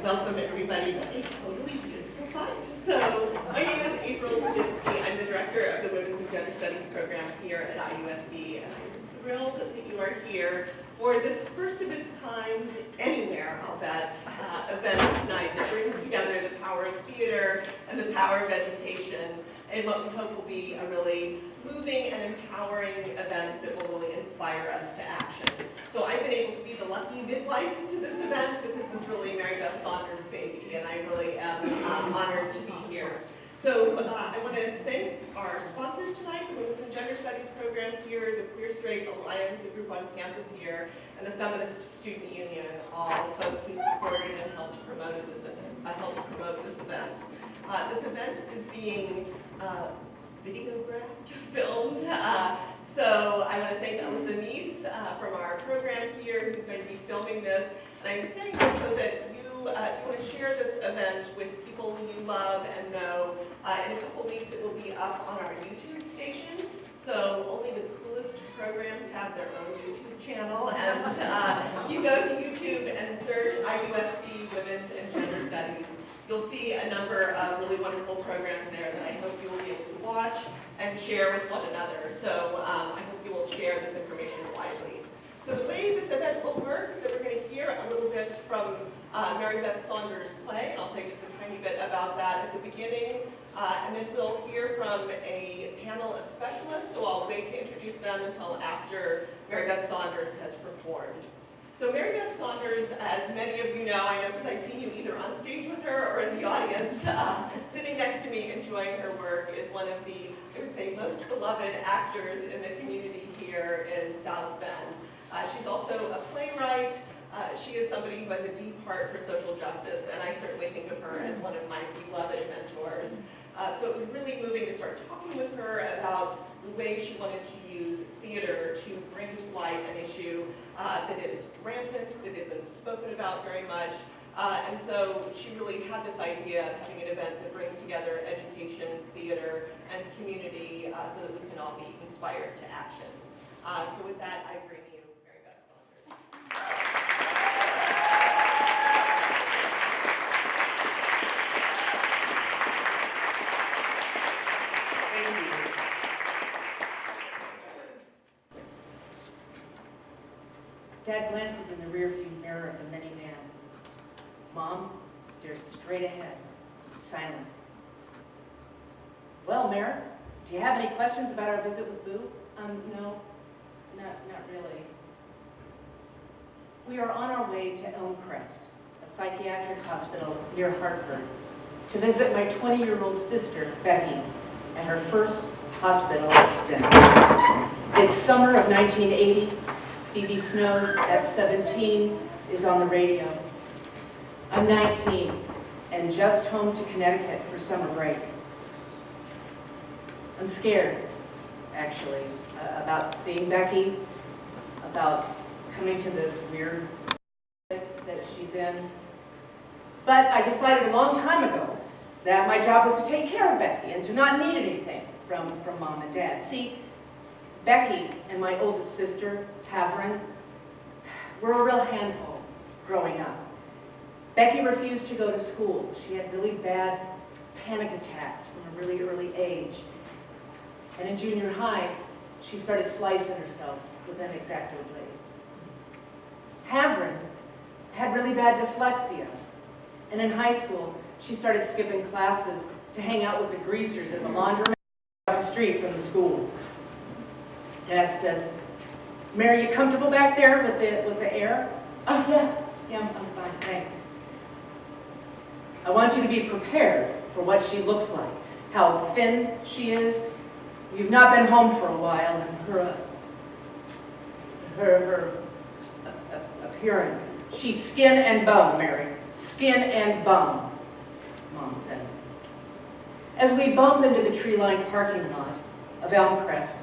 welcome everybody to a totally beautiful site. So, my name is April Lidinsky. I'm the director of the Women's and Gender Studies program here at IUSB, and I'm thrilled that you are here for this first of its kind, anywhere, I'll bet, event tonight that brings together the power of theater and the power of education in what we hope will be a really moving and empowering event that will really inspire us to action. So I've been able to be the lucky midwife to this event, but this is really Marybeth Saunders' baby, and I really am honored to be here. So I want to thank our sponsors tonight, the Women's and Gender Studies program here, the Queer Straight Alliance, a group on campus here, and the Feminist Student Union, all folks who supported and helped promote this event. This event is being videographed, filmed. So I want to thank Alyssa Neese from our program here, who's going to be filming this. And I'm saying this so that you, if you want to share this event with people who you love and know, in a couple weeks it will be up on our YouTube station. So only the coolest programs have their own YouTube channel. And you go to YouTube and search IUSB Women's and Gender Studies. You'll see a number of really wonderful programs there that I hope you will be able to watch and share with one another. So I hope you will share this information widely. So the way this event will work is that we're going to hear a little bit from Marybeth Saunders' play, and I'll say just a tiny bit about that at the beginning. And then we'll hear from a panel of specialists, so I'll wait to introduce them until after Marybeth Saunders has performed. So Marybeth Saunders, as many of you know, I know because I've seen you either on stage with her or in the audience, sitting next to me enjoying her work, is one of the, I would say, most beloved actors in the community here in South Bend. She's also a playwright. She is somebody who has a deep heart for social justice, and I certainly think of her as one of my beloved mentors. So it was really moving to start talking with her about the way she wanted to use theater to bring to light an issue that is rampant, that isn't spoken about very much. And so she really had this idea of having an event that brings together education, theater, and community so that we can all be inspired to action. So with that, I bring you Marybeth Saunders. Dad glances in the rearview mirror of the minivan. Mom stares straight ahead, silent. Well, Mary, do you have any questions about our visit with Boo? No, not really. We are on our way to Elmcrest, a psychiatric hospital near Hartford, to visit my 20-year-old sister, Becky, at her first hospital stint. It's summer of 1980. Phoebe Snow's at 17 is on the radio. I'm 19 and just home to Connecticut for summer break. I'm scared, actually, about seeing Becky, about coming to this weird that she's in. But I decided a long time ago that my job was to take care of Becky and to not need anything from Mom and Dad. See, Becky and my oldest sister, Tavrin, were a real handful growing up. Becky refused to go to school. She had really bad panic attacks from a really early age. And in junior high, she started slicing herself with an X-Acto blade. Tavrin had really bad dyslexia. And in high school, she started skipping classes to hang out with the greasers at the laundromat across the street from the school. Dad says, Mary, you comfortable back there with the air? Oh, yeah, I'm fine, thanks. I want you to be prepared for what she looks like, how thin she is. You've not been home for a while, and her appearance. She's skin and bone, Mary, skin and bone, Mom says. As we bump into the tree-lined parking lot of Elmcrest,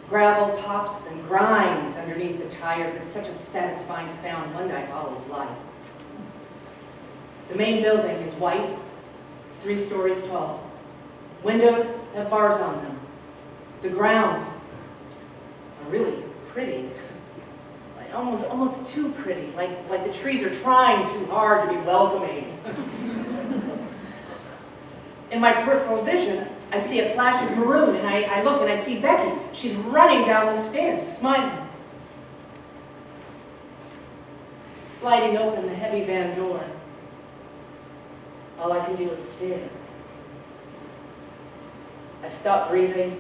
gravel pops and grinds underneath the tires. It's such a satisfying sound, one I've always liked. The main building is white, 3 stories tall. Windows have bars on them. The grounds are really pretty, almost too pretty, like the trees are trying too hard to be welcoming. In my peripheral vision, I see a flash of maroon, and I look and I see Becky. She's running down the stairs, smiling. Sliding open the heavy van door. All I can do is stare. I stop breathing.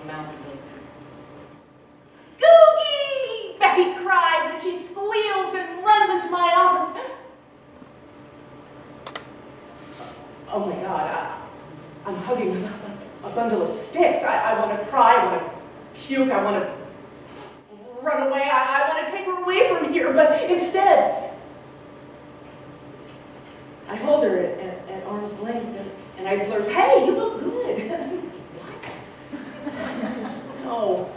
My mouth is open. Googie! Becky cries and she squeals and runs into my arms. Oh my God, I'm hugging a bundle of sticks. I want to cry, I want to puke, I want to run away, I want to take her away from here, but instead, I hold her at arm's length and I blurt, "Hey, you look good." What? No,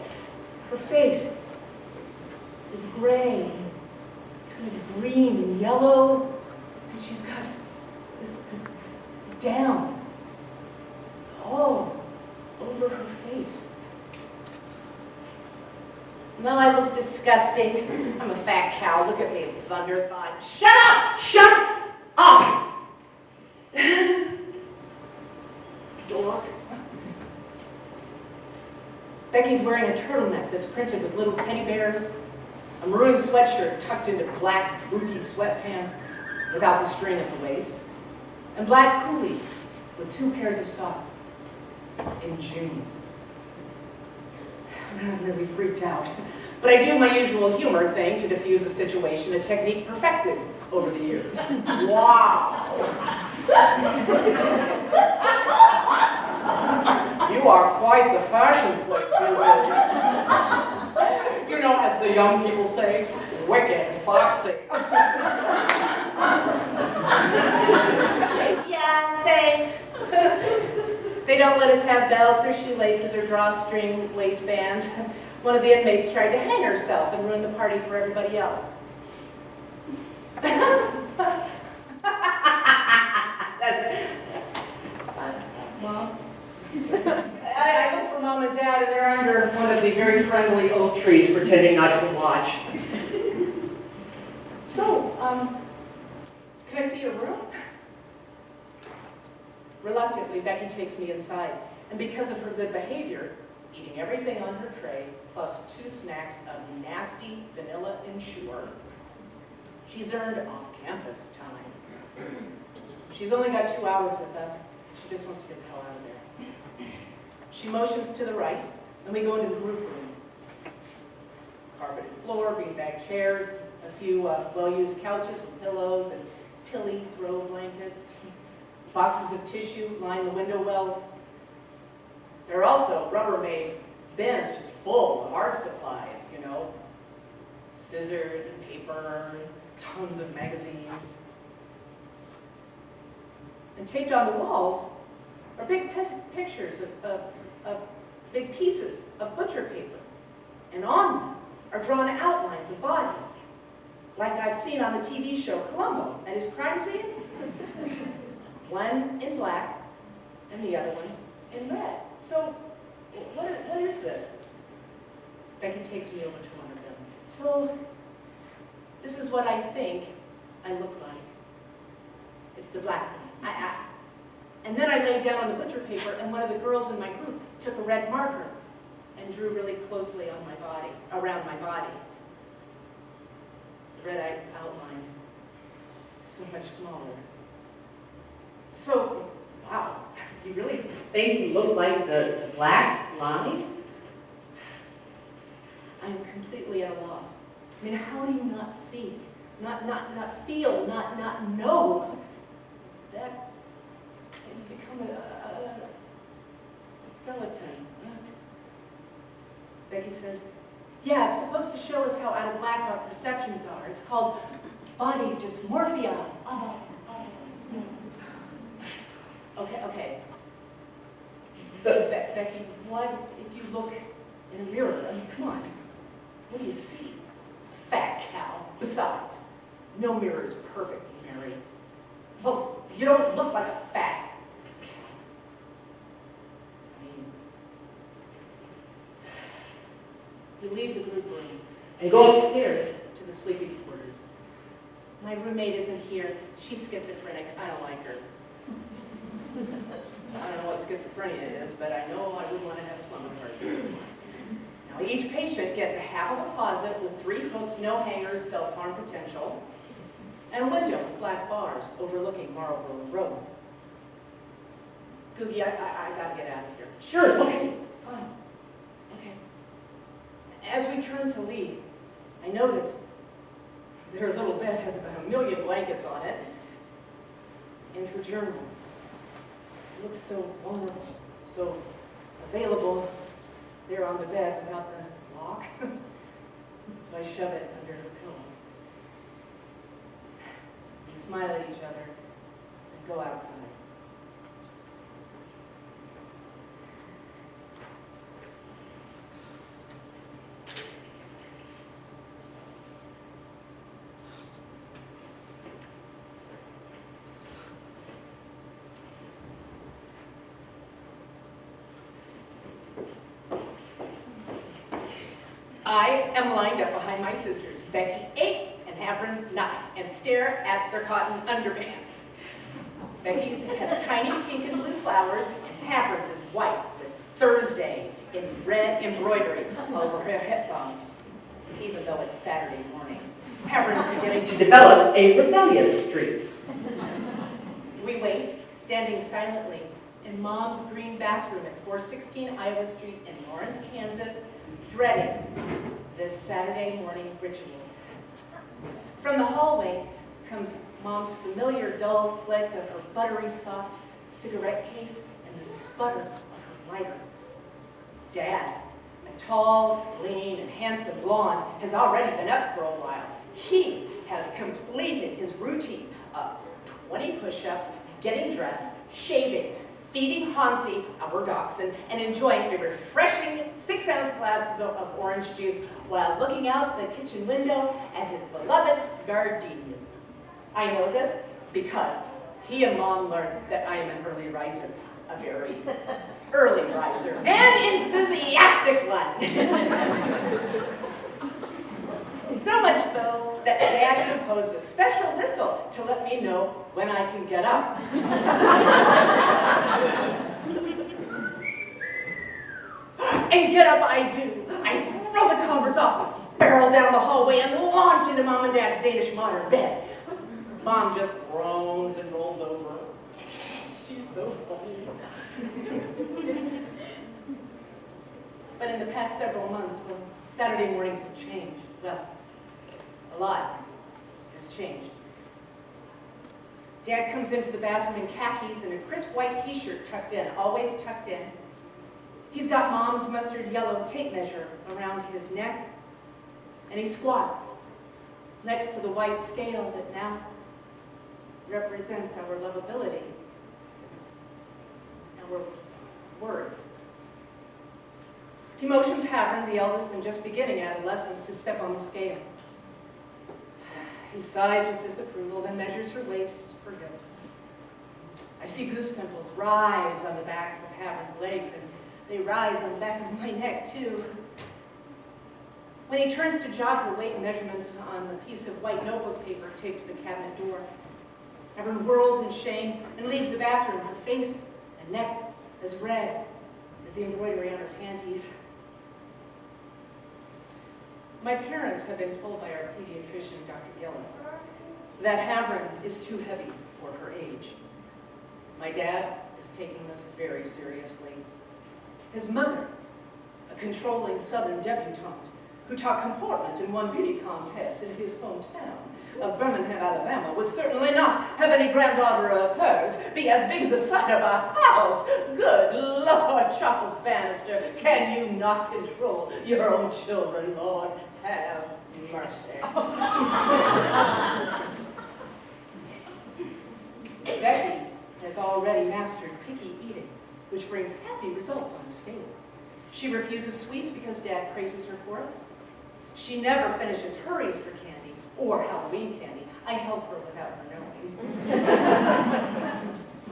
her face is gray, kind of green and yellow, and she's got this down all over her face. Now I look disgusting. I'm a fat cow. Look at me, thunder thighs. Shut up! Shut up! Dork. Becky's wearing a turtleneck that's printed with little teddy bears, a maroon sweatshirt tucked into black, droopy sweatpants without the string at the waist, and black coolies with 2 pairs of socks in June. I'm really freaked out. But I do my usual humor thing to diffuse the situation, a technique perfected over the years. Wow! You are quite the fashion plate, you know, as the young people say, wicked, foxy. Yeah, thanks. They don't let us have belts or shoelaces or drawstring waistbands. One of the inmates tried to hang herself and ruin the party for everybody else. Mom? I look for Mom and Dad, and they're under one of the very friendly oak trees pretending not to watch. So, can I see your room? Reluctantly, Becky takes me inside, and because of her good behavior, eating everything on her tray, plus 2 snacks of nasty vanilla ensure, she's earned off-campus time. She's only got 2 hours with us. She just wants to get the hell out of there. She motions to the right, and we go into the group room. Carpeted floor, beanbag chairs, a few well-used couches with pillows and pilly throw blankets. Boxes of tissue line the window wells. There are also Rubbermaid bins just full of art supplies, you know, scissors and paper, and tons of magazines. And taped on the walls are big pictures of big pieces of butcher paper. And on them are drawn outlines of bodies, like I've seen on the TV show Columbo at his crime scenes. One in black and the other one in red. So, what is this? Becky takes me over to one of them. So, this is what I think I look like. It's the black one. And then I lay down on the butcher paper, and one of the girls in my group took a red marker and drew really closely on my body, around my body. The red outline, so much smaller. So, wow, you really think you look like the black line? I'm completely at a loss. I mean, how do you not see, not feel, not know that you become a skeleton? Becky says, yeah, it's supposed to show us how out of whack our perceptions are. It's called body dysmorphia. Okay. But Becky, what if you look in a mirror? I mean, come on. What do you see? A fat cow. Besides, no mirror is perfect, Mary. Well, you don't look like a fat cow. I mean, you leave the group room, and go upstairs to the sleeping quarters. My roommate isn't here. She's schizophrenic. I don't like her. I don't know what schizophrenia is, but I know I wouldn't want to have a slumber party. Now, each patient gets a half of a closet with 3 hooks, no hangers, self-harm potential, and a window with black bars overlooking Marlborough Road. Googie, I gotta get out of here. Sure, okay, fine. Okay. As we turn to leave, I notice their little bed has about 1 million blankets on it, and her journal looks so vulnerable, so available there on the bed without the lock. So I shove it under her pillow. We smile at each other and go outside. I am lined up behind my sisters, Becky 8 and Havern 9, and stare at their cotton underpants. Becky's has tiny pink and blue flowers, and Havern's is white with Thursday in red embroidery over her hip bone, even though it's Saturday morning. Havern's beginning to develop a rebellious streak. We wait, standing silently in Mom's green bathroom at 416 Iowa Street in Lawrence, Kansas, dreading this Saturday morning ritual. From the hallway comes Mom's familiar dull click of her buttery soft cigarette case and the sputter of her lighter. Dad, a tall, lean, and handsome blonde, has already been up for a while. He has completed his routine of 20 push-ups, getting dressed, shaving, feeding Hansi, our dachshund, and enjoying a refreshing 6-ounce glass of orange juice while looking out the kitchen window at his beloved gardenias. I know this because he and Mom learned that I am an early riser, a very early riser, and enthusiastic one. So much so that Dad composed a special whistle to let me know when I can get up. And get up I do. I throw the covers off, barrel down the hallway, and launch into Mom and Dad's Danish modern bed. Mom just groans and rolls over. She's so funny. But in the past several months, when Saturday mornings have changed, well, a lot has changed. Dad comes into the bathroom in khakis and a crisp white t-shirt tucked in, always tucked in. He's got Mom's mustard yellow tape measure around his neck, and he squats next to the white scale that now represents our lovability, our worth. He motions Havern, the eldest and just beginning adolescence, to step on the scale. He sighs with disapproval, then measures her waist, her hips. I see goose pimples rise on the backs of Havern's legs, and they rise on the back of my neck, too. When he turns to jot her weight and measurements on the piece of white notebook paper taped to the cabinet door, Havern whirls in shame and leaves the bathroom, her face and neck as red as the embroidery on her panties. My parents have been told by our pediatrician, Dr. Gillis, that Havern is too heavy for her age. My dad is taking this very seriously. His mother, a controlling Southern debutante who taught comportment and won beauty contests in his hometown of Birmingham, Alabama, would certainly not have any granddaughter of hers be as big as the side of a house. Good Lord, Charles Bannister, can you not control your own children, Lord? Have mercy. Becky has already mastered picky eating, which brings happy results on the scale. She refuses sweets because Dad praises her for it. She never finishes her Easter candy or Halloween candy. I help her without her knowing.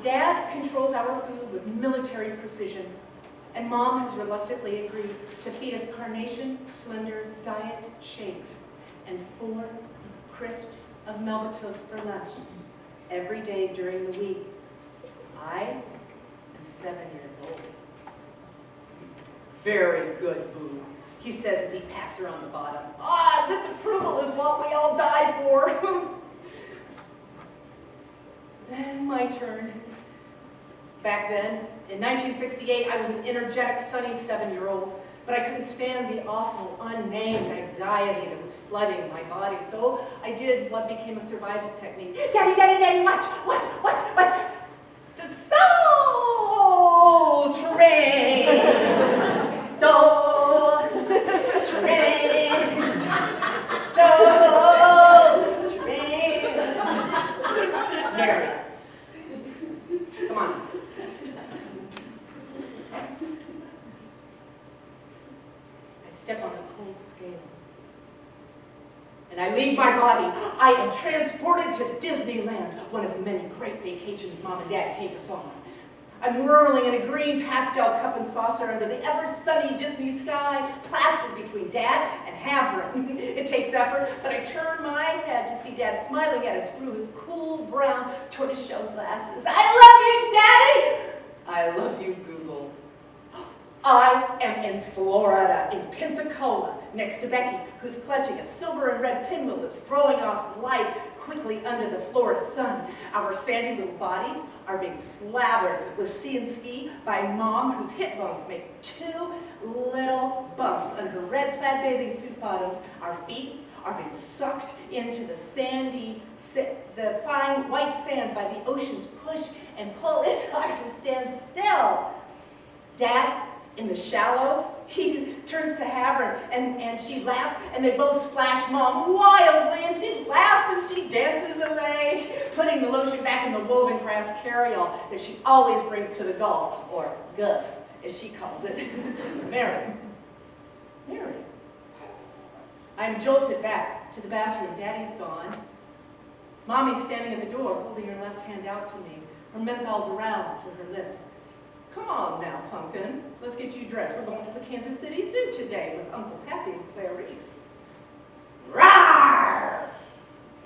Dad controls our food with military precision, and Mom has reluctantly agreed to feed us Carnation Slender diet shakes and 4 crisps of Melba toast for lunch every day during the week. I am 7 years old. Very good, Boo, he says as he pats her on the bottom. Ah, this approval is what we all die for. Then my turn. Back then, in 1968, I was an energetic, sunny 7-year-old, but I couldn't stand the awful, unnamed anxiety that was flooding my body, so I did what became a survival technique. Daddy, daddy, daddy, watch. The soul train. Soul train. Soul train. Mary, come on. Step on the cold scale. And I leave my body. I am transported to Disneyland, one of the many great vacations Mom and Dad take us on. I'm whirling in a green pastel cup and saucer under the ever-sunny Disney sky, plastered between Dad and Havre. It takes effort, but I turn my head to see Dad smiling at us through his cool brown tortoiseshell glasses. I love you, Daddy! I love you, Googles. I am in Florida, in Pensacola, next to Becky, who's clutching a silver and red pinwheel that's throwing off light quickly under the Florida sun. Our sandy little bodies are being slathered with sea and ski by Mom, whose hip bones make 2 little bumps under her red plaid bathing suit bottoms. Our feet are being sucked into the the fine white sand by the ocean's push and pull. It's hard to stand still. Dad, in the shallows, he turns to Havre and she laughs, and they both splash Mom wildly, and she laughs and she dances away, putting the lotion back in the woven grass carryall that she always brings to the Gulf, or Guff, as she calls it. Mary. I'm jolted back to the bathroom. Daddy's gone. Mommy's standing at the door, holding her left hand out to me, her menthol around to her lips. Come on now, Pumpkin. Let's get you dressed. We're going to the Kansas City Zoo today with Uncle Pappy and Clarice. Rawr!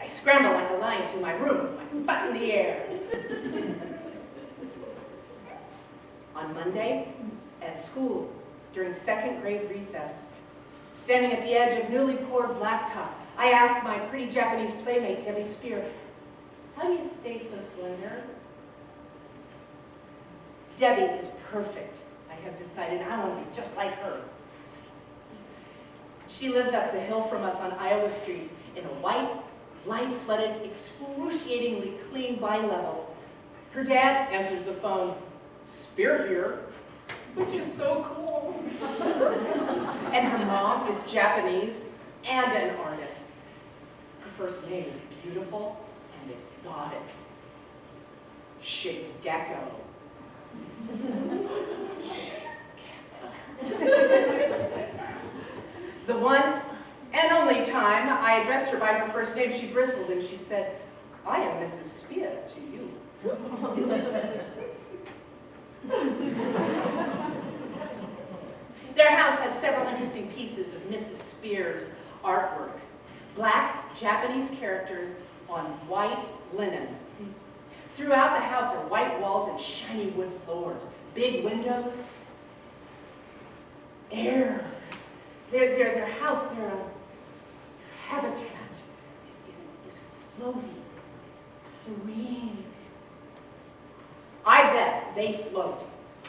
I scramble like a lion to my room, my butt in the air. On Monday, at school, during 2nd grade recess, standing at the edge of newly poured blacktop, I asked my pretty Japanese playmate, Debbie Spear, how do you stay so slender? Debbie is perfect. I have decided I want to be just like her. She lives up the hill from us on Iowa Street in a white, light-flooded, excruciatingly clean bi-level. Her dad answers the phone, Spirit here, which is so cool. And her mom is Japanese and an artist. Her first name is beautiful and exotic. Shigeko. The one and only time I addressed her by her first name, she bristled and she said, I am Mrs. Spear to you. Their house has several interesting pieces of Mrs. Spear's artwork. Black Japanese characters on white linen. Throughout the house are white walls and shiny wood floors, big windows, air. Their house, their habitat is floating, serene. I bet they float,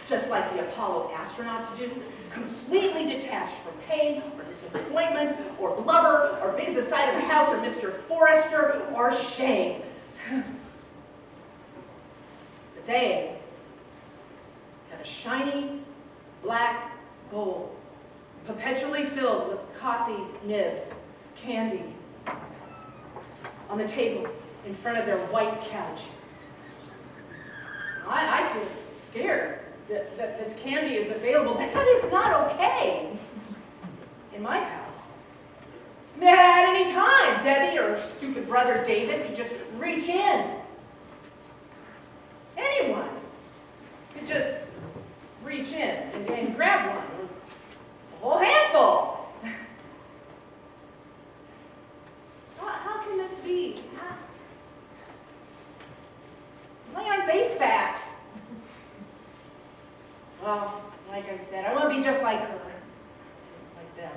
just like the Apollo astronauts do, completely detached from pain or disappointment or blubber or being the side of a house or Mr. Forrester or shame. But they have a shiny black bowl, perpetually filled with coffee nibs, candy, on the table in front of their white couch. I feel scared that this candy is available. That is not okay in my house. At any time, Debbie or her stupid brother David could just reach in. Anyone could just reach in and them.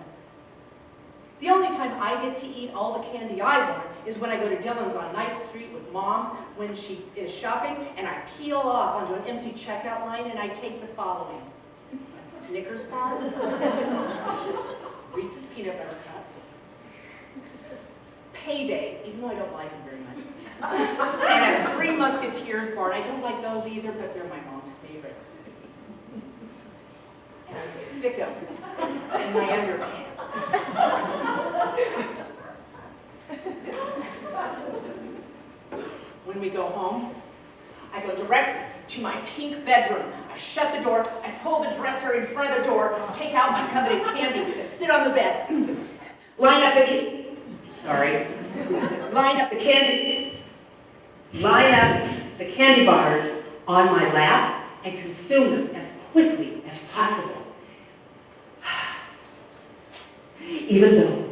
The only time I get to eat all the candy I want is when I go to Dylan's on Ninth Street with Mom when she is shopping, and I peel off onto an empty checkout line and I take the following: a Snickers bar, Reese's peanut butter cup, Payday, even though I don't like them very much, and a Three Musketeers bar. And I don't like those either, but they're my mom's favorite. And I stick them in my underpants. When we go home, I go direct to my pink bedroom. I shut the door, I pull the dresser in front of the door, take out my coveted candy, and sit on the bed. Line up the candy bars on my lap and consume them as quickly as possible. Even though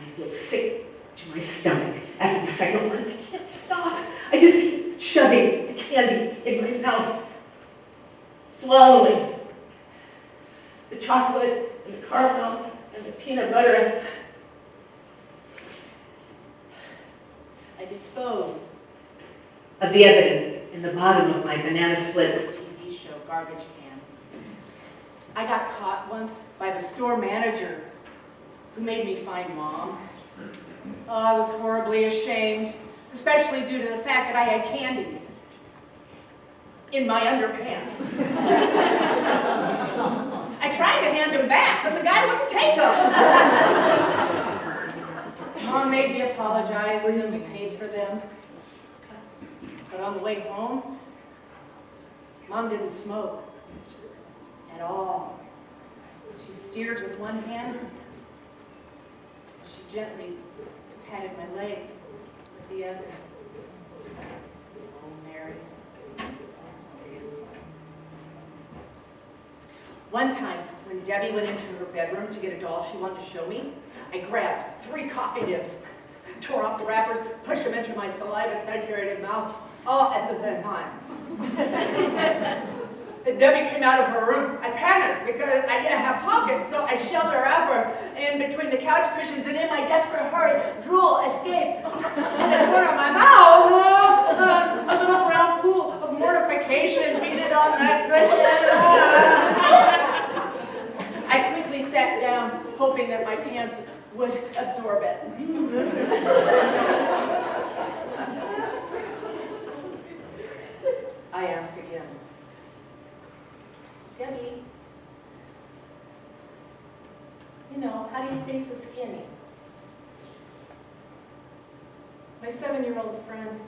I feel sick to my stomach after the second one, I can't stop. I just keep shoving the candy in my mouth, swallowing the chocolate and the caramel and the peanut butter. I dispose of the evidence in the bottom of my Banana Splits TV show garbage can. I got caught once by the store manager who made me find Mom. Oh, I was horribly ashamed, especially due to the fact that I had candy in my underpants. I tried to hand them back, but the guy wouldn't take them. Mom made me apologize, and then we paid for them. But on the way home, Mom didn't smoke at all. She steered with one hand. She gently patted my leg with the other. Oh, Mary. One time, when Debbie went into her bedroom to get a doll she wanted to show me, I grabbed 3 coffee nibs, tore off the wrappers, pushed them into my saliva-saturated mouth, all at the same time. And Debbie came out of her room. I panicked because I didn't have pockets, so I shoved the wrapper in between the couch cushions, and in my desperate hurry, drool escaped in the corner of my mouth. A little brown pool of mortification beaded on that cushion. I quickly sat down, hoping that my pants would absorb it. I ask again. Debbie, you know, how do you stay so skinny? My 7-year-old friend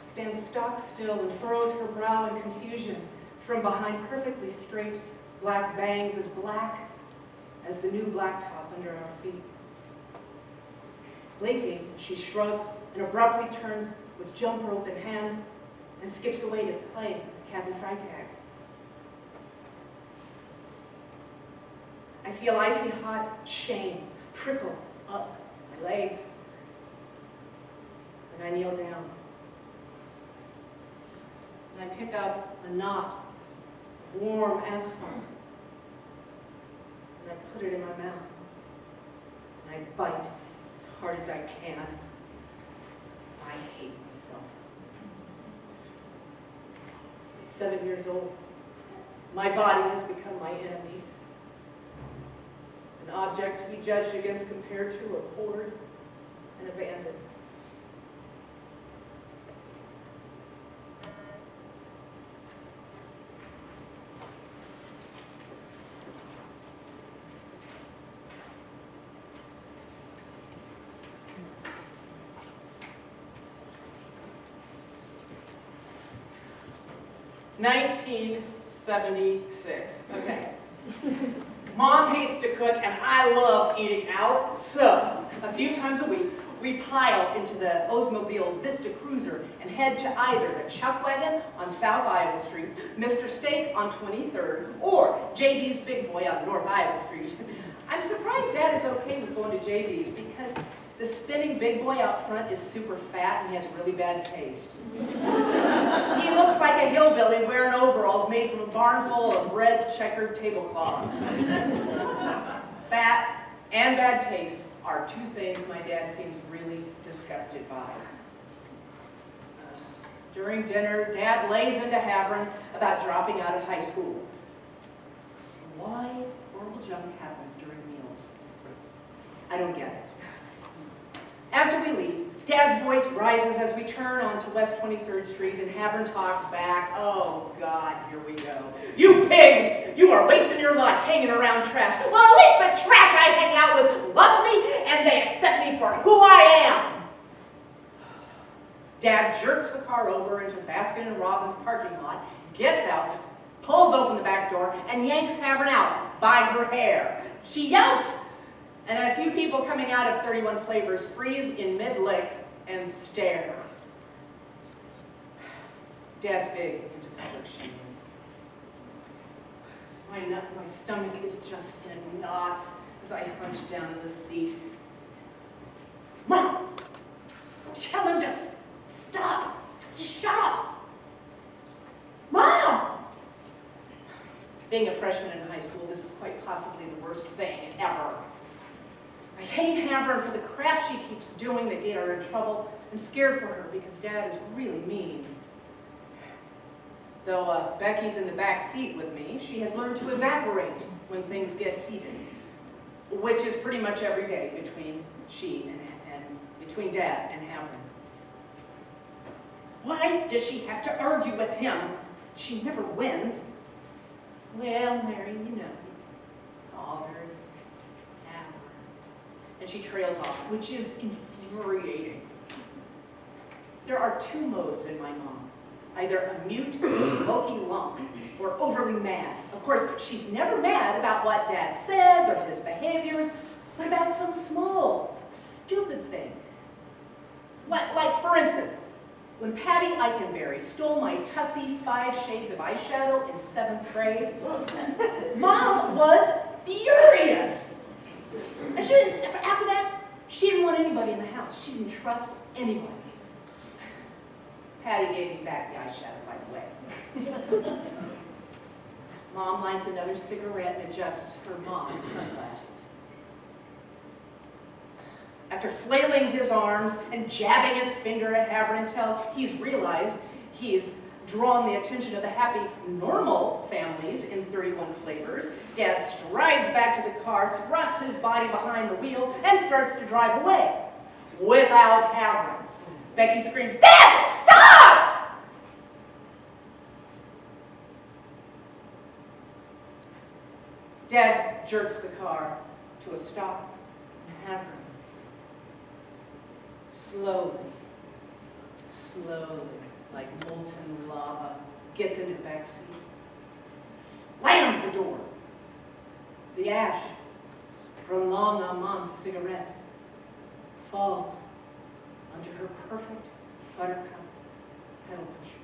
stands stock still and furrows her brow in confusion from behind perfectly straight black bangs as black as the new blacktop under our feet. Blinking, she shrugs and abruptly turns with jump rope in hand and skips away to play with Kathy Freitag. I feel icy hot shame trickle up my legs, and I kneel down. And I pick up a knot of warm asphalt, and I put it in my mouth, and I bite as hard as I can. I hate myself. At 7 years old, my body has become my enemy. An object to be judged against, compared to, abhorred, and abandoned. $1976. Okay. Mom hates to cook, and I love eating out, so a few times a week, we pile into the Oldsmobile Vista Cruiser and head to either the Chuck Wagon on South Iowa Street, Mr. Steak on 23rd, or JB's Big Boy on North Iowa Street. I'm surprised Dad is okay with going to JB's because the spinning Big Boy out front is super fat and he has really bad taste. He looks like a hillbilly wearing overalls made from a barn full of red checkered tablecloths. fat and bad taste are two things my dad seems really disgusted by. During dinner, Dad lays into Havern about dropping out of high school. Why horrible junk happens during meals? I don't get it. After we leave, Dad's voice rises as we turn onto West 23rd Street and Havern talks back. Oh God, here we go. You pig! You are wasting your life hanging around trash. Well, at least the trash I hang out with loves me and they accept me for who I am. Dad jerks the car over into Baskin & Robbins' parking lot, gets out, pulls open the back door, and yanks Havern out by her hair. She yelps, and a few people coming out of 31 Flavors freeze in mid-lick and stare. Dad's big into public shaming. My stomach is just in knots as I hunch down in the seat. Mom, tell him to stop. Just shut up. Mom! Being a freshman in high school, this is quite possibly the worst thing ever. I hate Havern for the crap she keeps doing that get her in trouble, and scared for her because Dad is really mean. Though Becky's in the back seat with me, she has learned to evaporate when things get heated, which is pretty much every day between between Dad and Havern. Why does she have to argue with him? She never wins. Well, Mary, you know, Father, Havern. And she trails off, which is infuriating. There are two modes in my mom. Either a mute, smoky lump, or overly mad. Of course, she's never mad about what Dad says or his behaviors, but about some small, stupid thing. Like for instance, when Patty Eikenberry stole my Tussie 5 shades of eyeshadow in 7th grade, Mom was furious. And after that, she didn't want anybody in the house. She didn't trust anybody. Patty gave me back the eyeshadow, by the way. Mom lights another cigarette and adjusts her mom's sunglasses. After flailing his arms and jabbing his finger at Havern until he's realized he's drawn the attention of the happy, normal families in 31 Flavors, Dad strides back to the car, thrusts his body behind the wheel, and starts to drive away. Without Havern. Becky screams, "Dad, stop!" Dad jerks the car to a stop, and Havern slowly, like molten lava, gets into the back seat, slams the door. The ash, grown long on Mom's cigarette, falls onto her perfect buttercup pedal pusher.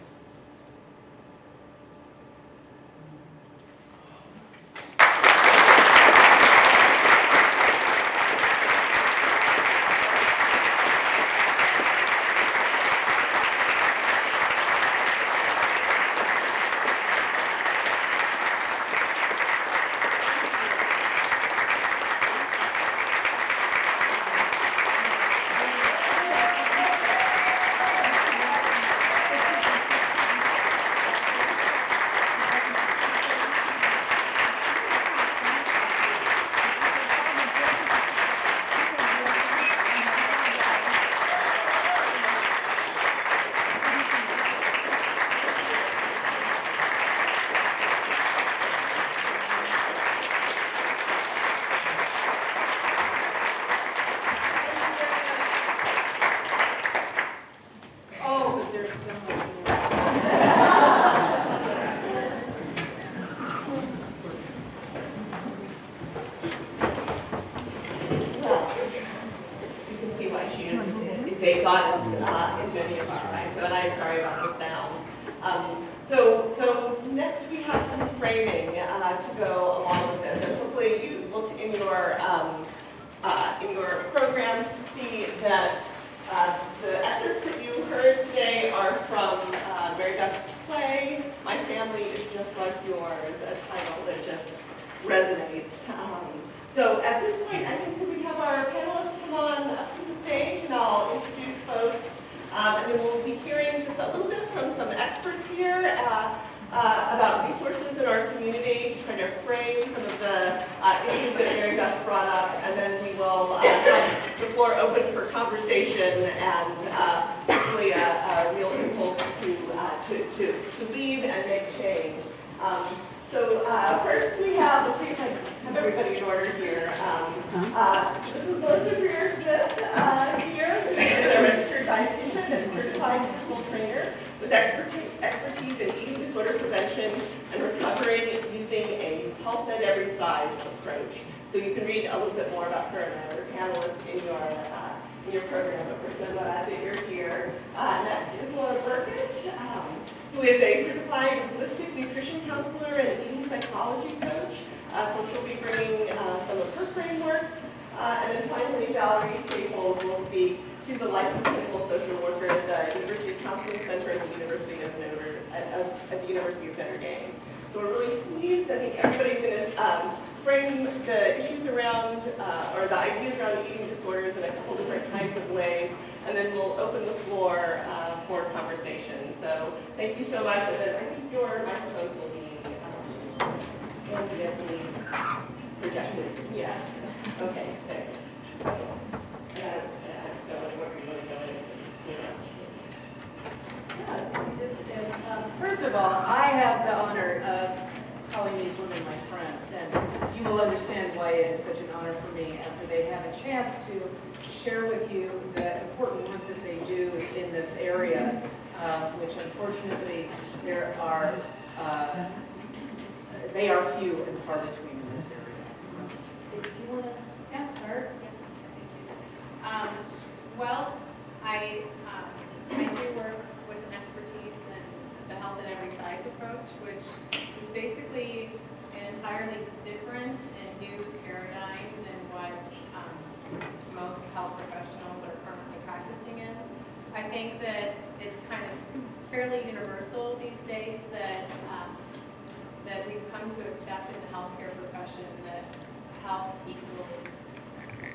a goddess in many of our eyes. So, and I'm sorry about the sound. So next we have some framing to go along with this, and hopefully you looked in your programs to see that the excerpts that you heard today are from Marybeth's play, My Family is Just Like Yours, a title that just resonates. So at this point, I think that we have our panelists come on up to the stage, and I'll introduce folks. And then we'll be hearing just a little bit from some experts here about resources in our community to try to frame some of the issues that Marybeth brought up. And then we will have the floor open for conversation and hopefully a real impulse to lead and make change. So first we have, let's see if I have everybody in order here. This is Melissa Greer-Smith here, who is a registered dietitian and certified personal trainer with expertise in eating disorder prevention and recovering using a health at every size approach. So you can read a little bit more about her and other panelists in your program, but we're so glad that you're here. Next is Laura Burkett, who is a certified holistic nutrition counselor and eating psychology coach. So she'll be bringing some of her frameworks. And then finally, Valerie Staples will speak. She's a licensed clinical social worker at the University of Counseling Center at the University of Notre Dame. So we're really pleased. I think everybody's going to frame the issues around, or the ideas around eating disorders in a couple different kinds of ways, and then we'll open the floor for conversation. So thank you so much, and then I think your microphones will be projected. Yes. Okay, thanks. I don't know where we're really going. First of all, I have the honor of calling these women my friends, and you will understand why it is such an honor for me after they have a chance to share with you the important work that they do in this area, which unfortunately they are few and far between in this area. So, if you want to start. Well, I do work with an expertise in the health at every size approach, which is basically an entirely different and new paradigm than what most health professionals are currently practicing in. I think that it's kind of fairly universal these days that that we've come to accept in the healthcare profession that health equals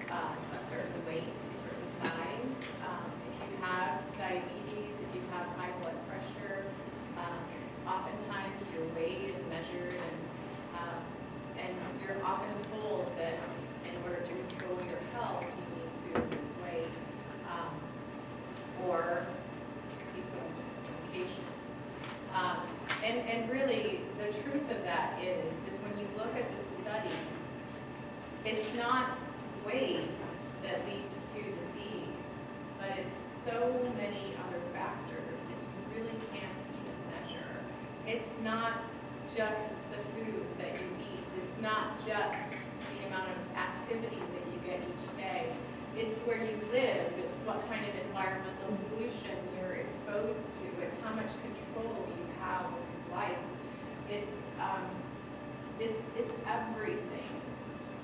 a certain weight, a certain size. If you have diabetes, if you have high blood pressure, oftentimes you're weighed and measured, and you're often told that in order to control your health, you need to lose weight or keep going to medications. And really, the truth of that is when you look at the studies, it's not weight that leads to disease, but it's so many other factors that you really can't even measure. It's not just the food that you eat. It's not just the amount of activity that you get each day. It's where you live. It's what kind of environmental pollution you're exposed to. It's how much control you have of your life. It's everything.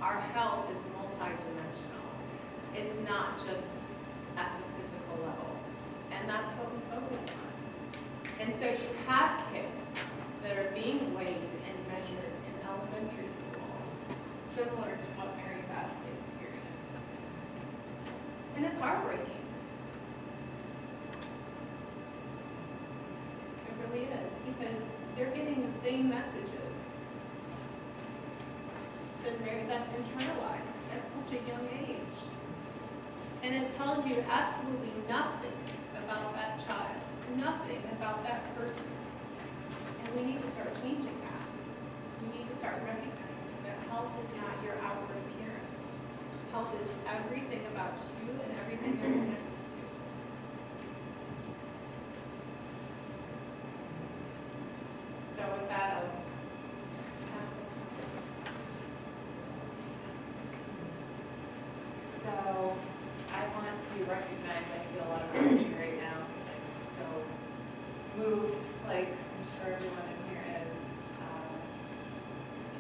Our health is multidimensional. It's not just at the physical level. And that's what we focus on. And so you have kids that are being weighed and measured in elementary school, similar to what Marybeth experienced. And it's heartbreaking. It really is, because they're getting the same messages that Marybeth internalized at such a young age. And it tells you absolutely nothing about that child, nothing about that person. And we need to start changing that. We need to start recognizing that health is not your outward appearance. Health is everything about you and everything you're connected to. So with that, I'll pass it. So I want to recognize I feel a lot of energy right now because I'm so moved, like I'm sure everyone in here is.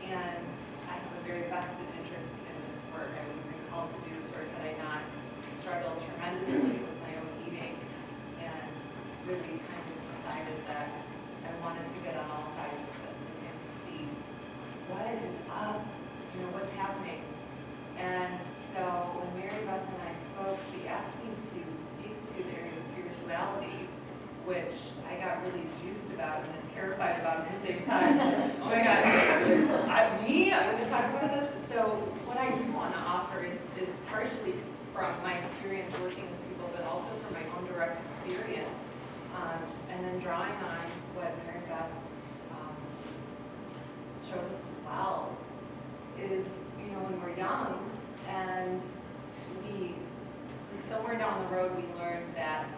And I have a very vested interest in this work. I would be called to do this work had I not struggled tremendously with my own eating and really kind of decided that I wanted to get on all sides of this and see what is up, what's happening same time. Oh my God, I'm going to talk about this. So what I do want to offer is partially from my experience working with people, but also from my own direct experience, and then drawing on what Marybeth showed us as well, is, you know, when we're young and we, like somewhere down the road, we learn that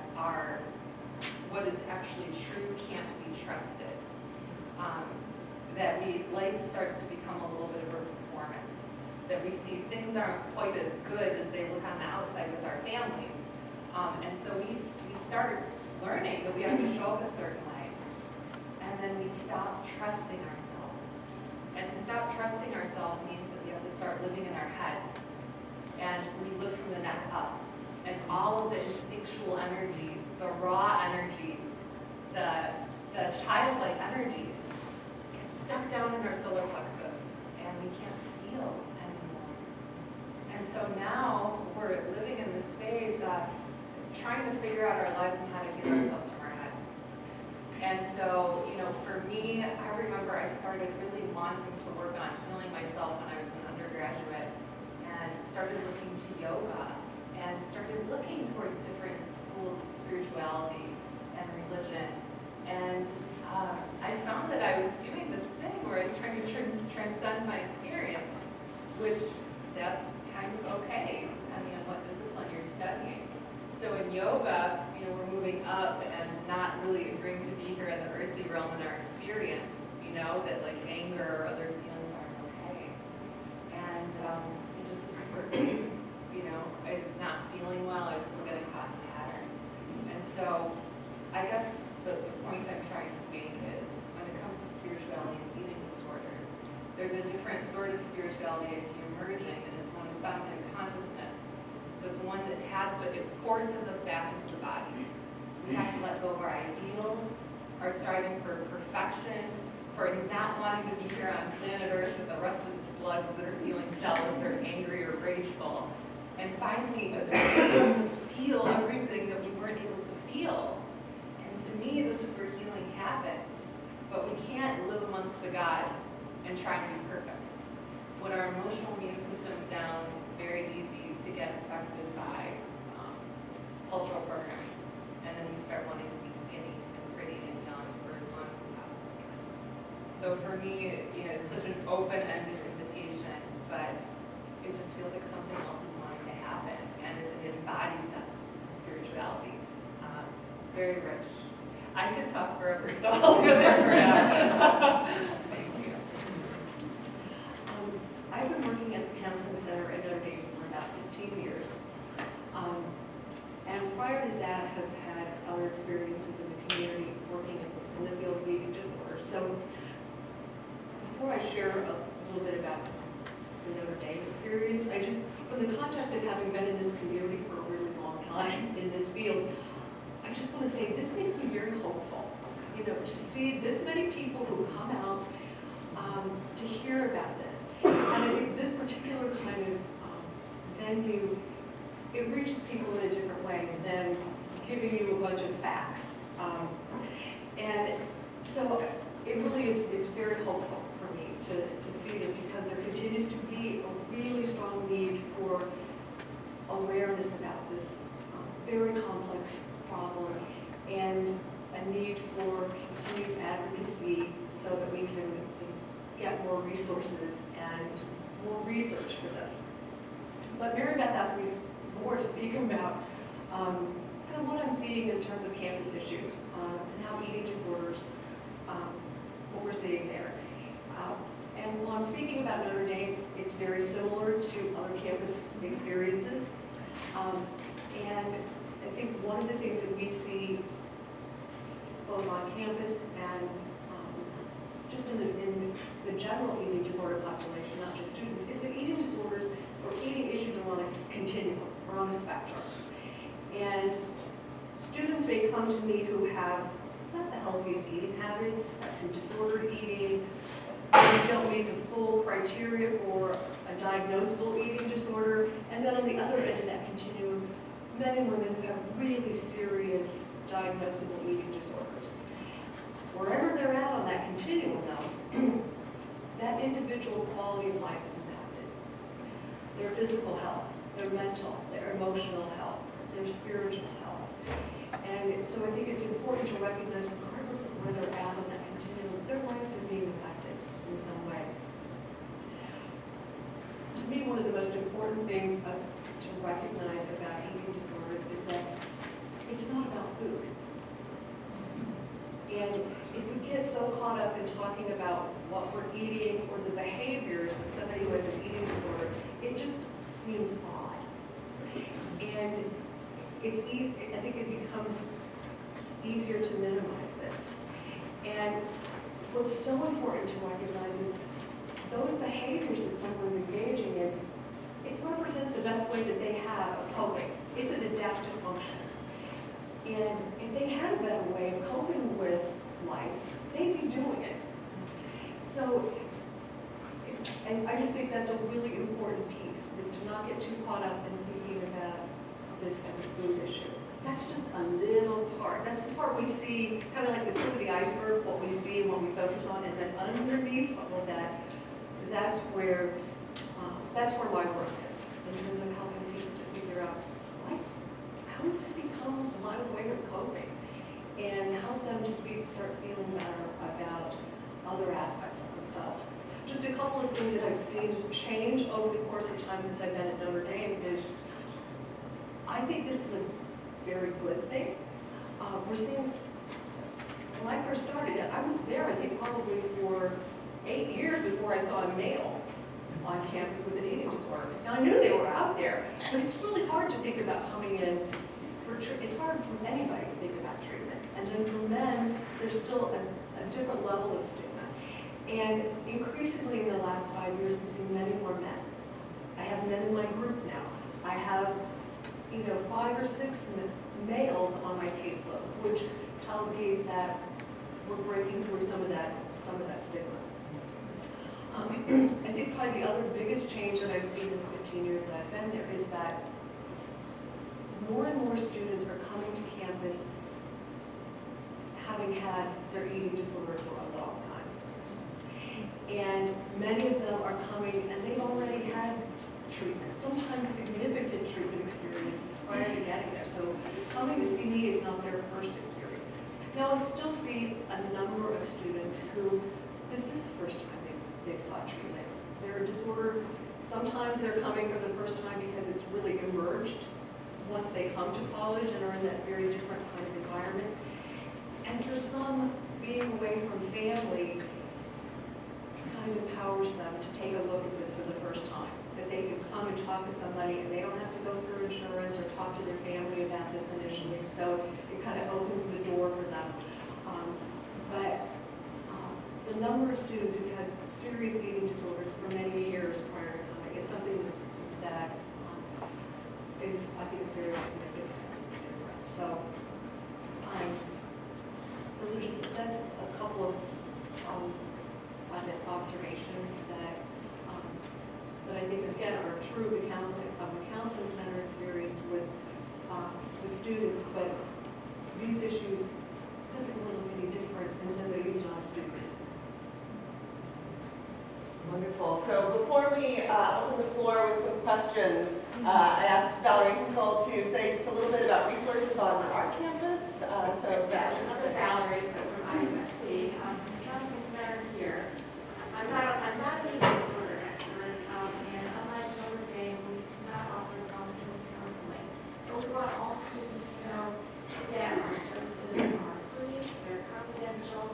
what is actually true can't be trusted. That life starts to become a little bit of a performance. That we see things aren't quite as good as they look on the outside with our families. And so we start learning that we have to show up a certain way. And then we stop trusting ourselves. And to stop trusting ourselves means that we have to start living in our heads. And we live from the neck up. And all of the instinctual energies, the raw energies, the childlike energies get stuck down in our solar plexus, and we can't feel anymore. And so now we're living in this phase of trying to figure out our lives and how to heal ourselves from our head. And so, you know, for me, I remember I started really wanting to work on healing myself when I was an undergraduate, and started looking to yoga, and started looking towards different schools of spirituality and religion. And I found that I was doing this thing where I was trying to transcend my experience, which that's kind of okay, depending on what discipline you're studying. So in yoga, you know, we're moving up and not really agreeing to be here in the earthly realm in our experience, you know, that like anger or other feelings aren't okay. And it just doesn't work. You know, I was not feeling well, I was still getting caught in patterns. And so I guess the point I'm trying to make is when it comes to spirituality and eating disorders, there's a different sort of spirituality I see emerging, and it's one found in consciousness. So it's one that it forces us back into the body. We have to let go of our ideals, our striving for perfection, for not wanting to be here on planet Earth with the rest of the slugs that are feeling jealous or angry or rageful. And finally, able to feel everything that we weren't able to feel. And to me, this is where healing happens. But we can't live amongst the gods and try to be perfect. When our emotional immune system is down, it's very easy to get affected by cultural programming. And then we start wanting to be skinny and pretty and young for as long as we possibly can. So for me, you know, it's such an open-ended invitation, but it just feels like something else is wanting to happen, and it's an embodied sense of spirituality. Very rich. I could talk forever, so I'll go there for now. Thank you. I've been working at the Counseling Center at Notre Dame for about 15 years. And prior to that, have had other experiences in the community working in the field of eating disorders. So before I share a little bit about the Notre Dame experience, I just, from the context of having been in this community for a really long time in this field, I just want to say this makes me very hopeful. You know, to see this many people who come out to hear about this. And I think this particular kind of venue, it reaches people in a different way than giving you a bunch of facts. And so it really is, it's very hopeful for me to see this, because there continues to be a really strong need for awareness about this very complex problem, and a need for continued advocacy so that we can get more resources and more research for this. But Marybeth asked me more to speak about kind of what I'm seeing in terms of campus issues and how eating disorders, what we're seeing there. And while I'm speaking about Notre Dame, it's very similar to other campus experiences. And I think one of the things that we see both on campus and just in the general eating disorder population, not just students, is that eating disorders or eating issues are on a continuum, or on a spectrum. And students may come to me who have not the healthiest eating habits, have some disordered eating, they don't meet the full criteria for a diagnosable eating disorder, and then on the other end of that continuum, men and women who have really serious diagnosable eating disorders. wherever they're at on that continuum though, that individual's quality of life is impacted. Their physical health, their mental, their emotional health, their spiritual health. And so I think it's important to recognize, regardless of where they're at on that continuum, their lives are being impacted in some way. To me, one of the most important things to recognize about eating disorders is that it's not about food. And if we get so caught up in talking about what we're eating or the behaviors of somebody who has an eating disorder, it just seems odd. And it's easy, I think it becomes easier to minimize this. And what's so important to recognize is those behaviors that someone's engaging in, it represents the best way that they have of coping. It's an adaptive function. And if they had a better way of coping with life, they'd be doing it. So, and I just think that's a really important piece, is to not get too caught up in thinking about this as a food issue. That's just a little part. That's the part we see, kind of like the tip of the iceberg, what we see and what we focus on, and then underneath all of that, that's where my work is, in terms of helping people to figure out, how does this become my way of coping, and help them to start feeling better about other aspects of themselves. Just a couple of things that I've seen change over the course of time since I've been at Notre Dame is, I think this is a very good thing. We're seeing, when I first started, I was there, I think probably for 8 years before I saw a male on campus with an eating disorder. Now I knew they were out there, but it's really hard to think about coming in for treatment. It's hard for anybody to think about treatment. And then for men, there's still a different level of stigma. And increasingly in the last 5 years, we've seen many more men. I have men in my group now. I have 5 or 6 males on my caseload, which tells me that we're breaking through some of that stigma. I think probably the other biggest change that I've seen in the 15 years that I've been there is that more and more students are coming to campus having had their eating disorder for a long time. And many of them are coming and they've already had treatment, sometimes significant treatment experiences prior to getting there. So coming to see me is not their first experience. Now, I still see a number of students who this is the first time they've sought treatment. Their disorder, sometimes they're coming for the first time because it's really emerged once they come to college and are in that very different kind of environment. And for some, being away from family kind of empowers them to take a look at this for the first time. That they can come and talk to somebody and they don't have to go through insurance or talk to their family about this initially. So it kind of opens the door for them. But the number of students who've had serious eating disorders for many years prior to coming is something that is, I think, a very significant difference. So those are that's a couple of observations that I think, again, are true of the counseling center experience with students, but these issues doesn't really look any different than somebody who's not a student. Wonderful. So before we open the floor with some questions, I asked Valerie to say just a little bit about resources on our campus. I'm Valerie from IUSB. Counseling center here. I'm not an eating disorder expert, and unlike Notre Dame, we do not offer cognitive counseling. But we want all students to know that our services are free, they're confidential,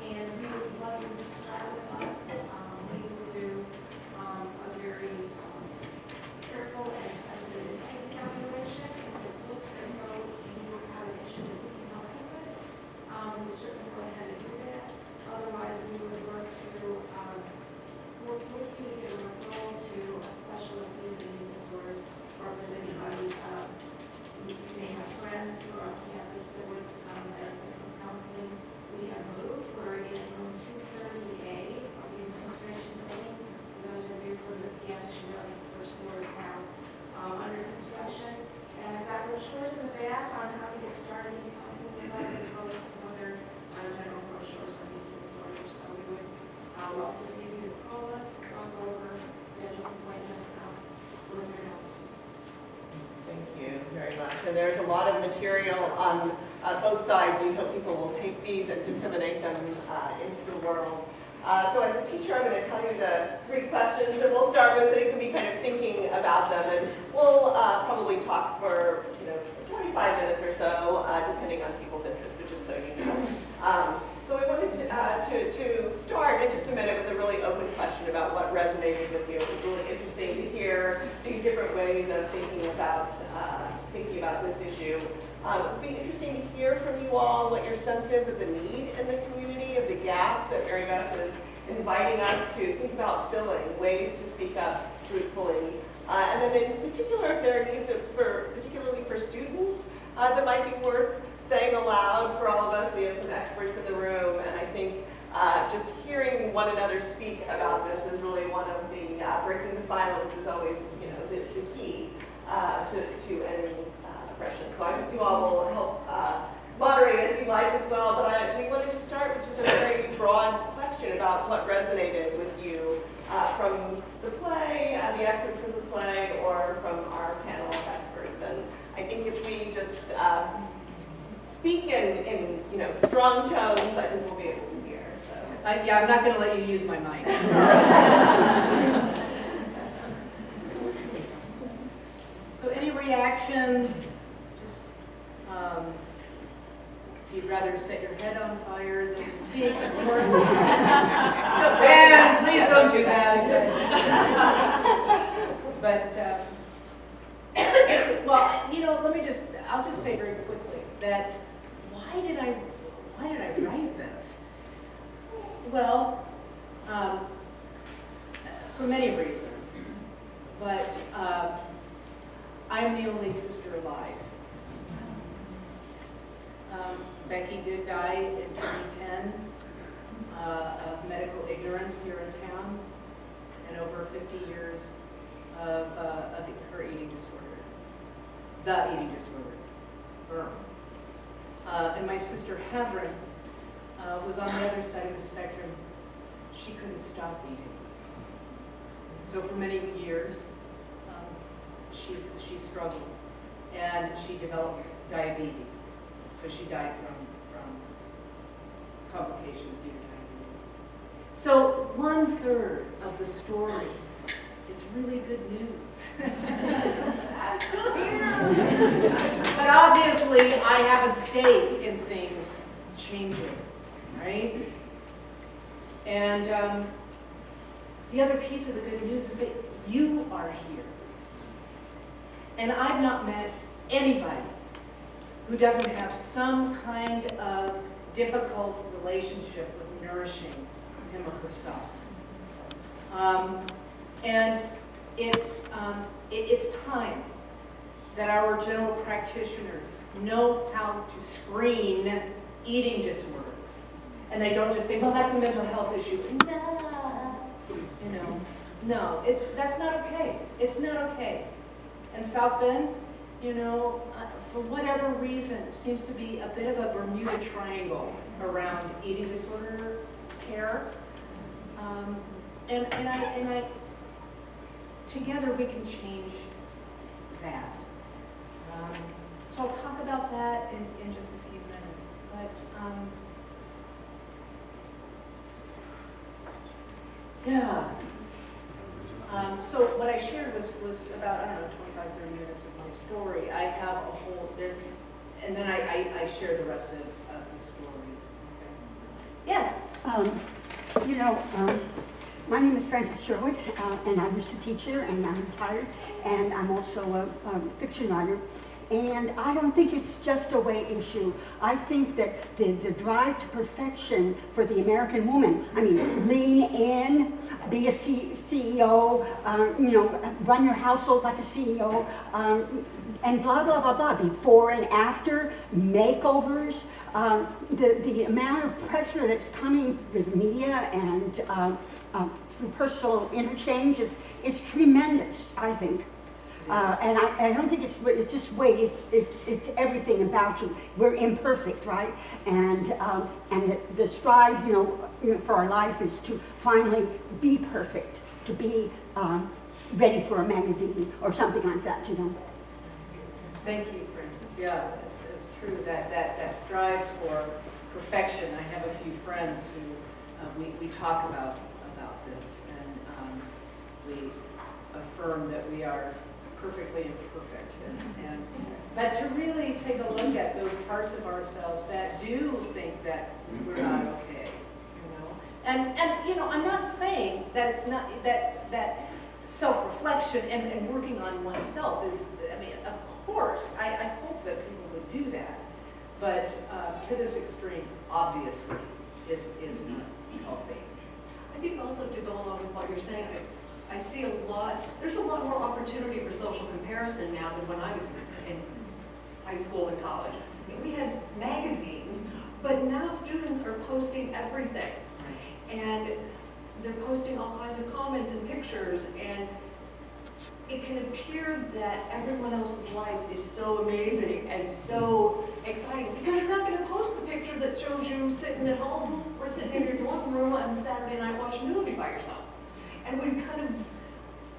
and we would love you to start with us. We will do a very careful and sensitive intake evaluation. If it looks as though you have an issue that we can help you with, we will certainly go ahead and do that. Otherwise, we would work with you to get a referral to a specialist in eating disorders, or if there's anybody, you may have friends who are on campus that would benefit from counseling. We have moved. We're in room 230A of the administration building. For those of you who are this campus, you know the first floor is now under construction. And I've got brochures in the back on how to get started in counseling with us, as well as some other general brochures. welcome any of you to call us, or go over, schedule appointments with your health students. Thank you very much. And there's a lot of material on both sides. We hope people will take these and disseminate them into the world. So as a teacher, I'm going to tell you the 3 questions that we'll start with so you can be kind of thinking about them. And we'll probably talk for 25 minutes or so, depending on people's interest, but just so you know. So we wanted to start in just a minute with a really open question about what resonated with you. It was really interesting to hear these different ways of thinking about this issue. It would be interesting to hear from you all what your sense is of the need in the community, of the gap that Marybeth is inviting us to think about filling, ways to speak up truthfully. And then in particular, if there are needs particularly for students, that might be worth saying aloud for all of us. We have some experts in the room, and I think just hearing one another speak about this is really one of the, breaking the silence is always, the key to ending oppression. So I hope you all will help moderate as you like as well, but we wanted to start with just a very broad question about what resonated with you from the play, the excerpts of the play, or from our panel of experts. And I think if we just speak in strong tones, I think we'll be able to hear. So. Yeah, I'm not going to let you use my mic. So any reactions? Just if you'd rather set your head on fire than speak, of course. Dan, please don't do that. But well, I'll just say very quickly that why did I write this? Well, for many reasons, but I'm the only sister alive. Becky did die in 2010 of medical ignorance here in town, and over 50 years of her eating disorder, the eating disorder, and my sister Heverin was on the other side of the spectrum. She couldn't stop eating. So for many years, she struggled, and she developed diabetes. So she died from complications due to diabetes. So 1/3 of the story is really good news. But obviously, I have a stake in things changing, right? And the other piece of the good news is that you are here. And I've not met anybody who doesn't have some kind of difficult relationship with nourishing him or herself. And it's time that our general practitioners know how to screen eating disorders. And they don't just say, well, that's a mental health issue. No, that's not okay. It's not okay. And South Bend, for whatever reason, seems to be a bit of a Bermuda Triangle around eating disorder care. And I, together we can change that. So I'll talk about that in just a few minutes. But yeah. So what I shared was about, 25, 30 minutes of my story. I have a whole, and then I share the rest of the story. Okay. Yes? My name is Frances Sherwood, and I was a teacher, and I'm retired, and I'm also a fiction writer. And I don't think it's just a weight issue. I think that the drive to perfection for the American woman, lean in, be a CEO, run your household like a CEO, and blah, blah, blah, blah, before and after, makeovers. The amount of pressure that's coming with media and through personal interchange is tremendous, I think. And I don't think it's just weight. It's everything about you. We're imperfect, right? And the strive, for our life is to finally be perfect, to be ready for a magazine or something like that. Thank you, Frances. Yeah, it's true that strive for perfection. I have a few friends who we talk about this, and we affirm that we are perfectly imperfect, but to really take a look at those parts of ourselves that do think that we're not okay, and I'm not saying that it's not that self-reflection and working on oneself is, of course, I hope that people would do that, but to this extreme, obviously, is not healthy. I think also to go along with what you're saying, I see there's a lot more opportunity for social comparison now than when I was in high school and college. We had magazines, but now students are posting everything. And they're posting all kinds of comments and pictures, and it can appear that everyone else's life is so amazing and so exciting, because you're not going to post the picture that shows you sitting at home or sitting in your dorm room on Saturday night watching a movie by yourself. And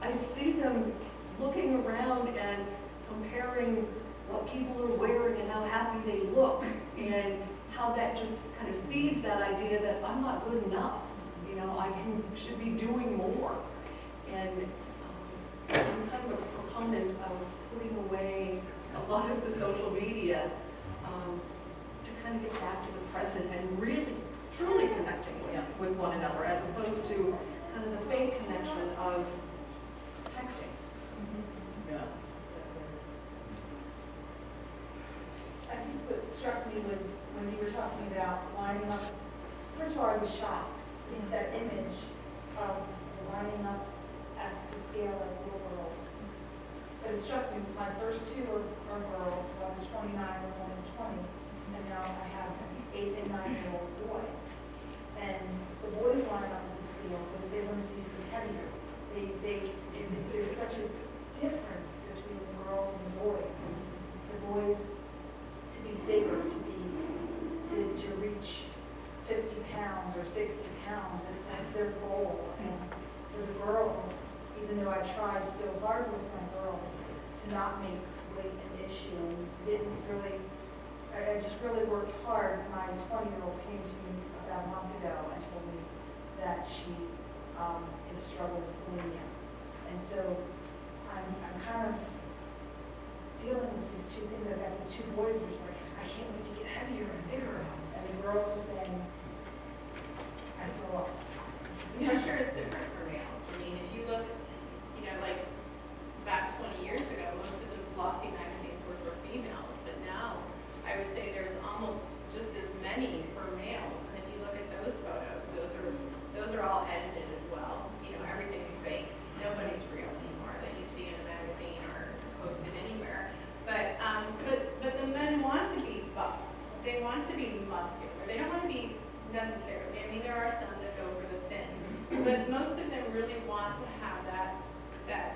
I see them looking around and comparing what people are wearing and how happy they look, and how that just kind of feeds that idea that I'm not good enough. I should be doing more. And I'm kind of a proponent of putting away a lot of the social media to kind of get back to the present and really, truly connecting with one another, as opposed to kind of the fake connection of texting. Yeah. I think what struck me was when you were talking about lining up, first of all, I was shocked at that image of lining up at the scale as little girls. But it struck me, my first two are girls. One is 29 and one is 20. And now I have an 8 and 9-year-old boy. And the boys line up at the scale, but they want to see who's heavier. There's such a difference between the girls and the boys. And the boys to be bigger, to reach 50 pounds or 60 pounds, and that's their goal. And for the girls, even though I tried so hard with my girls to not make weight an issue, I just really worked hard. My 20-year-old came to me about a month ago and told me that she is struggling with bulimia. And so I'm kind of dealing with these two things. I've got these two boys who are just like, I can't wait to get heavier and bigger. And the girl was saying, I throw up. I'm sure it's different for males. If you look, like back 20 years ago, most of the glossy magazines were for females, but now I would say there's almost just as many for males. And if you look at those photos, those are all edited as well. Everything's fake. Nobody's real anymore that you see in a magazine or posted anywhere. But the men want to be buff. They want to be muscular. They don't want to be necessarily. There are some that go for the thin, but most of them really want to have that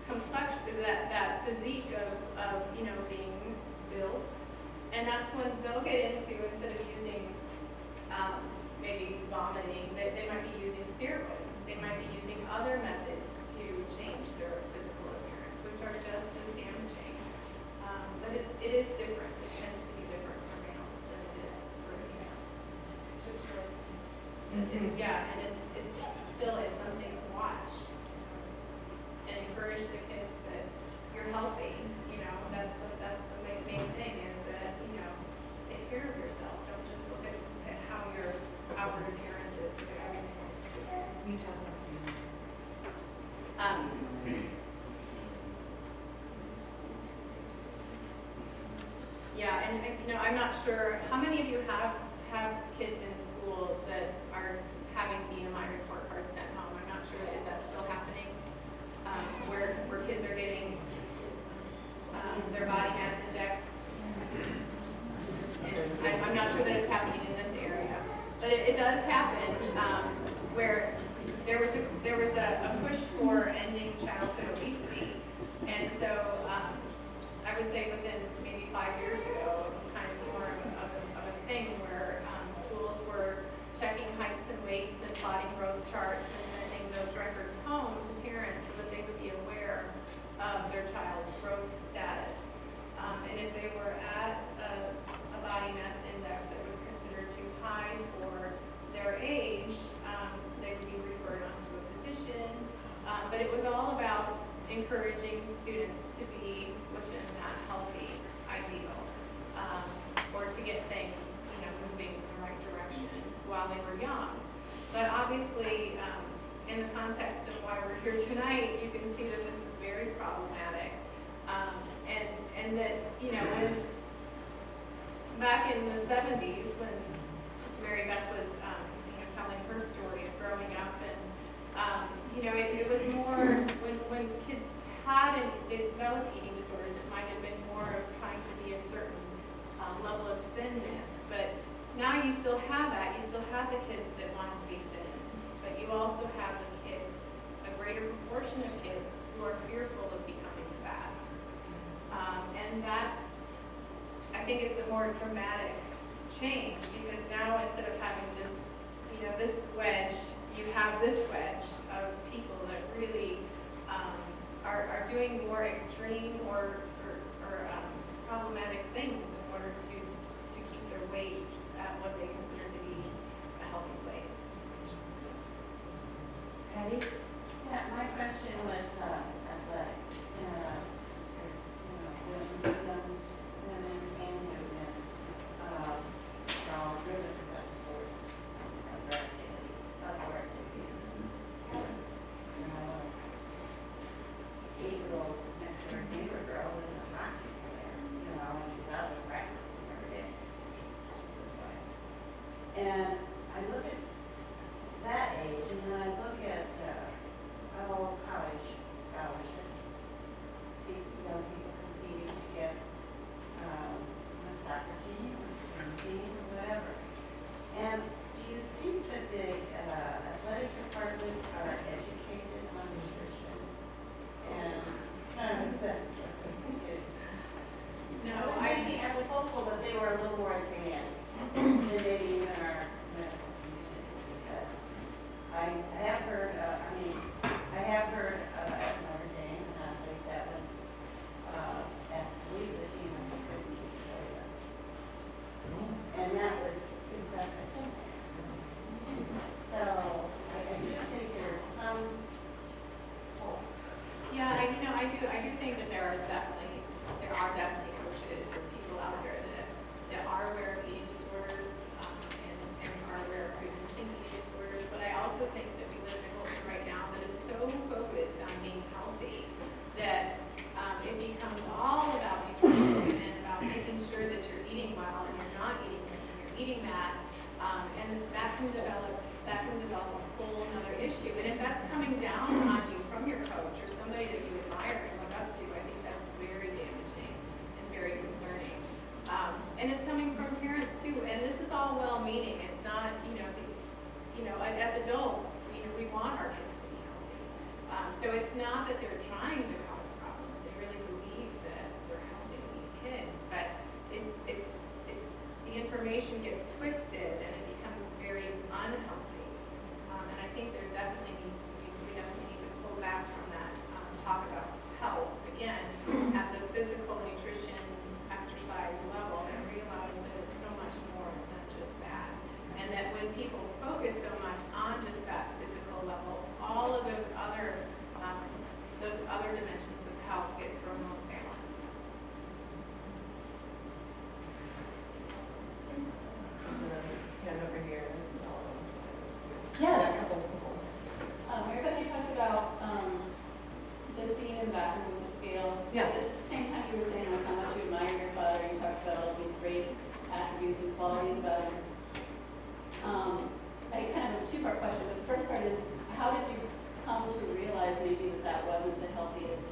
complexion, that physique of being built, and that's when they'll get into, instead of using maybe vomiting, they might be using steroids. They might be using other methods to change their physical appearance, which are just as damaging. But it is different. It tends to be different for males than it is for females. It's just really, and it's still something to watch and encourage the kids that you're healthy. That's the main thing is that take care of yourself. Don't just look at how your outward appearance is. Look at everything else too. You tell them. Yeah, and I'm not sure how many of you have kids in schools that are having BMI report cards sent home. I'm not sure, is that still happening? Where kids are getting their body mass index. And I'm not sure that it's happening in this area, but it does happen where there was a push for ending childhood obesity, and And that, you know, when, back in the 70s, when Marybeth was, you know, telling her story of growing up, and, you know, it was more, when kids had and developed eating disorders, it might have been more of trying to be a certain level of thinness. But now you still have that. You still have the kids that want to be thin, but you also have the kids, a greater proportion of kids who are fearful of becoming fat. And that's, I think it's a more dramatic change, because now instead of having just, you know, this wedge, you have this wedge of people that really are doing more extreme or problematic things in order to keep their weight at what they consider to be a healthy place. Patty? Yeah, my question was athletics. There's, you know, women and men are all driven by sports, outdoor activities. April, next door neighbor girl, is a hockey player, you know, and she's out of practice every day. This way. And I look at that age, and then I look at college scholarships, young people competing to get a soccer team or swim team or whatever. And do you think that the athletic departments are educated on nutrition? And that's what I think it. No, I was hopeful that they were a little more advanced than maybe even our medical community, because I have heard, I have heard at Notre Dame, an athlete that was asked to leave the team and he couldn't keep playing. And that was impressive. So I do think there's some hope. yeah, I do think that there are definitely coaches and people out there that are aware of eating disorders and are aware of preventing eating disorders. But I also think that we live in a culture right now that is so focused on being healthy that it becomes all about nutrition and about making sure that you're eating well and you're not eating this and you're eating that, and that can develop a whole another issue. And if that's coming down on you from your coach or somebody that you admire and look up to, I think that's very damaging and very concerning. And it's coming from parents too. And this is all well-meaning. It's not, as adults, we want our kids to be healthy. So it's not that they're trying to cause problems. They really believe that we're helping these kids, but it's the information gets twisted and it becomes very unhealthy. And I think there definitely needs to be, we definitely need to pull back from that, talk about health again at the physical nutrition exercise level and realize that it's so much more than just that. And that when people focus so much on just that physical level, all of those other dimensions of health get thrown off balance. Hand over here. Yes. Marybeth, you talked about the scene in the bathroom with the scale. Yeah. At the same time, you were saying like, how much you admire your father. You talked about all these great attributes and qualities about him. I kind of have a two-part question, but the first part is, how did you come to realize maybe that wasn't the healthiest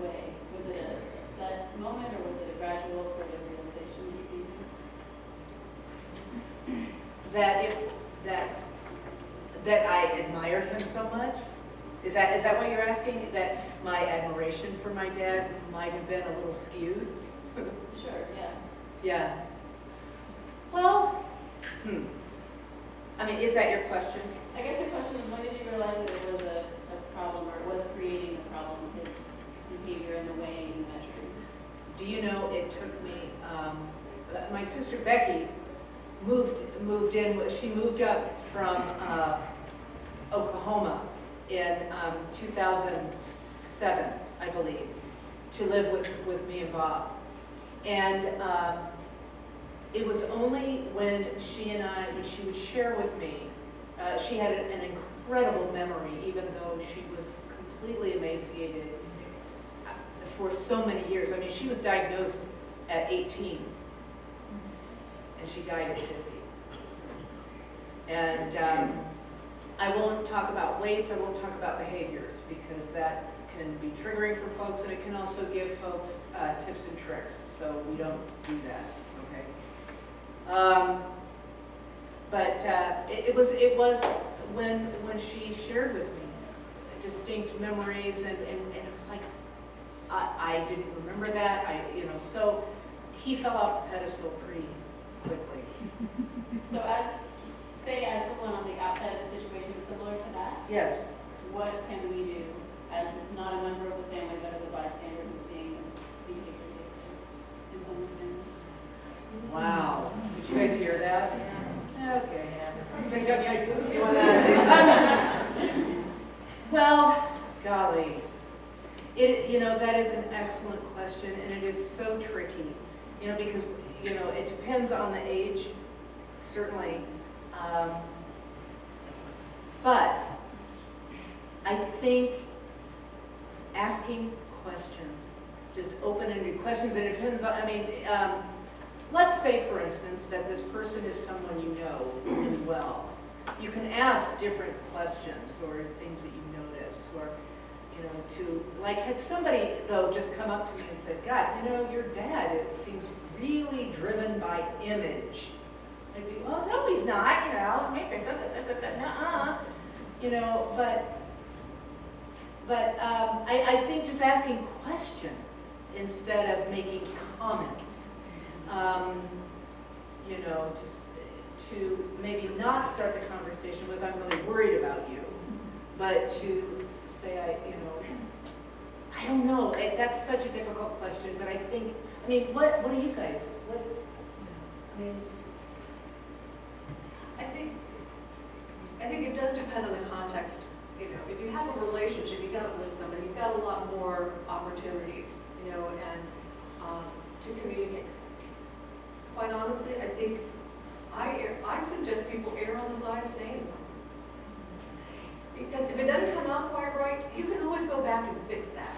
way? Was it a set moment, or was it a gradual sort of realization that you came to? That I admired him so much? Is that what you're asking? That my admiration for my dad might have been a little skewed? Sure, yeah. Yeah. Well, I mean, is that your question? I guess the question is, when did you realize that it was a problem, or it was creating a problem, his behavior and the weighing and measuring? Do you know, it took me, my sister Becky moved in, she moved up from Oklahoma in 2007, I believe, to live with me and Bob. And it was only when she would share with me, she had an incredible memory, even though she was completely emaciated. for so many years. I mean, she was diagnosed at 18, and she died at 50. And I won't talk about weights, I won't talk about behaviors, because that can be triggering for folks, and it can also give folks tips and tricks, so we don't do that, okay? But it was when she shared with me distinct memories, and it was like, I didn't remember that, so he fell off the pedestal pretty quickly. So as someone on the outside of the situation similar to that, Yes. what can we do as not a member of the family, but as a bystander who's seeing this behavior in someone's family? Wow. Did you guys hear that? Okay. Everybody got me like goosey on that. Well, golly. That is an excellent question, and it is so tricky, because, it depends on the age, certainly. But I think asking questions, just open-ended questions, and it depends on, let's say, for instance, that this person is someone you know really well. You can ask different questions or things that you notice, or, had somebody, though, just come up to me and said, God, your dad, it seems really driven by image. I'd be, well, no, he's not, but I think just asking questions instead of making comments, just to maybe not start the conversation with, I'm really worried about you, but to say, I don't know, that's such a difficult question, but I think, what do you guys, I think it does depend on the context. If you have a relationship, you got to live with somebody, you've got a lot more opportunities, and to communicate. Quite honestly, I think I suggest people err on the side of saying something. Because if it doesn't come out quite right, you can always go back and fix that,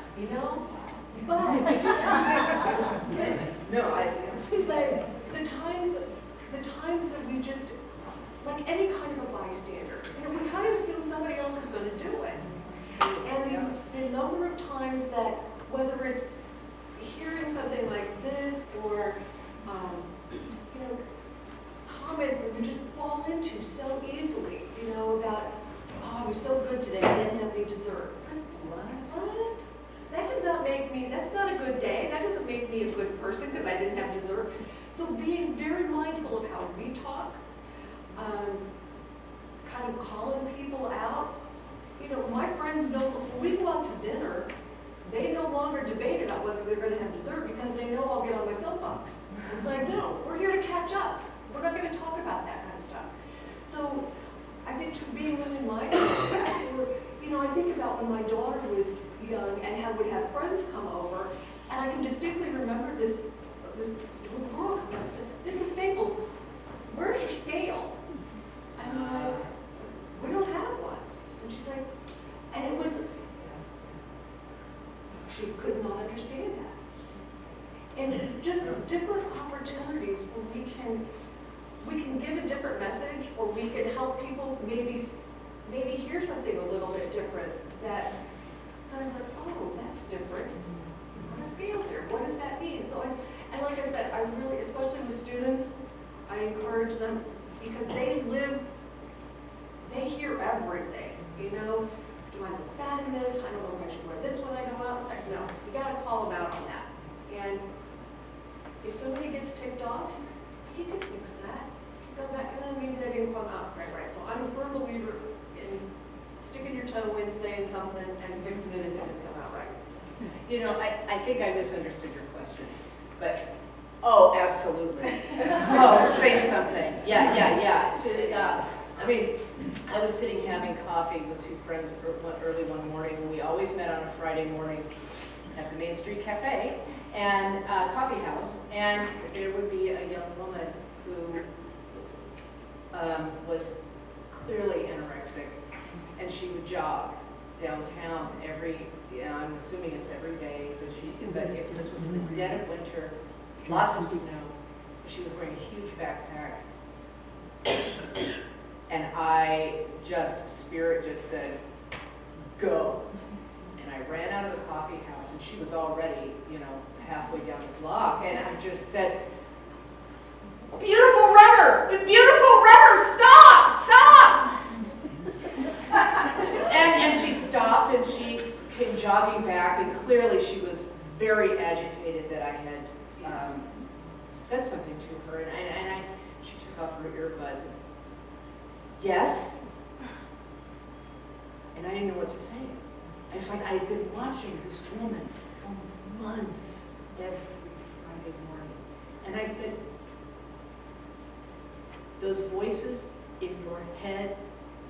But but the times that we just, like any kind of a bystander, we kind of assume somebody else is going to do it. And the number of times that, whether it's hearing something like this or, comments that we just fall into so easily, about, oh, I was so good today, I didn't have any dessert. It's like, what? That does not make me, that's not a good day. That doesn't make me a good person because I didn't have dessert. So being very mindful of how we talk, kind of calling people out. My friends know when we go out to dinner, they no longer debate about whether they're going to have dessert because they know I'll get on my soapbox. It's like, no, we're here to catch up. We're not going to talk about that kind of stuff. So I think just being really mindful of that. I think about when my daughter was young and would have friends come over, and I can distinctly remember this little girl coming and said, Mrs. Staples, where's your scale? And I'm like, we don't have one. And she's like, and it was, she could not understand that. And just different opportunities where we can give a different message, or we can help people maybe hear something a little bit different that kind of like, oh, that's different. On a scale here, what does that mean? So and like I said, I really, especially with students, I encourage them because they hear everything, Do I look fat in this? I don't know if I should wear this when I go out. It's like, no, you gotta call them out on that. And if somebody gets ticked off, he can fix that. Go back, maybe that didn't come out right. So I'm a firm believer in sticking your toe in, saying something, and fixing it if it didn't come out right. I think I misunderstood your question, but, oh, absolutely. Oh, say something. Yeah. I was sitting having coffee with two friends early one morning, and we always met on a Friday morning at the Main Street Cafe and coffee house, and there would be a young woman who was clearly anorexic, and she would jog downtown I'm assuming it's every day, but this was in the dead of winter, lots of snow. She was wearing a huge backpack. And Spirit just said, go. And I ran out of the coffee house, and she was already, halfway down the block. And I just said, beautiful runner, stop, stop. and she stopped, and she came jogging back, and clearly she was very agitated that I had said something to her. And she took off her earbuds. And, yes? And I didn't know what to say. It's like I had been watching this woman for months every Friday morning. And I said, those voices in your head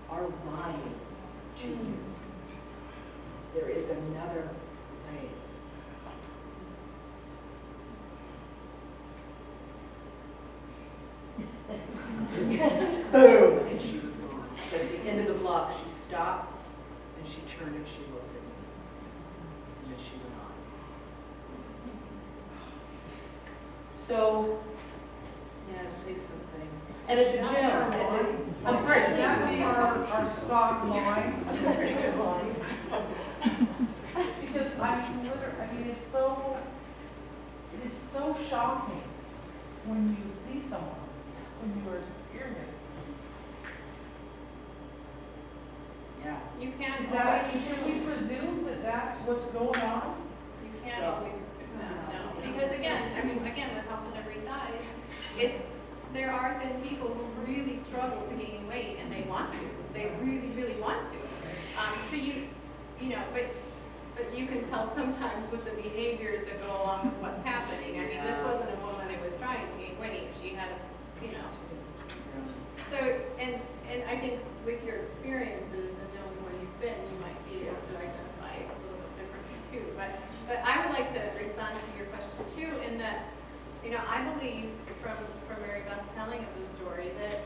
are lying to you. There is another way. Boom! And she was gone. But at the end of the block, she stopped, and she turned and she looked at me. And then she went on. So, yeah, say something. And at the gym, I'm sorry. That be our stock line. That's a pretty good line. Because it is so shocking when you see someone, when you are experiencing. Yeah. You can't Is that, always can we presume that that's what's going on? You can't always assume that, no. Because again, with Health at Every Size, there are thin people who really struggle to gain weight, and they want to. They really, really want to. But you can tell sometimes with the behaviors that go along with what's happening. This wasn't a woman that was trying to gain weight. She had, So, and I think with your experiences and knowing where you've been, you might be able to identify it a little bit differently too. But I would like to respond to your question too, in that, I believe from Marybeth's telling of the story that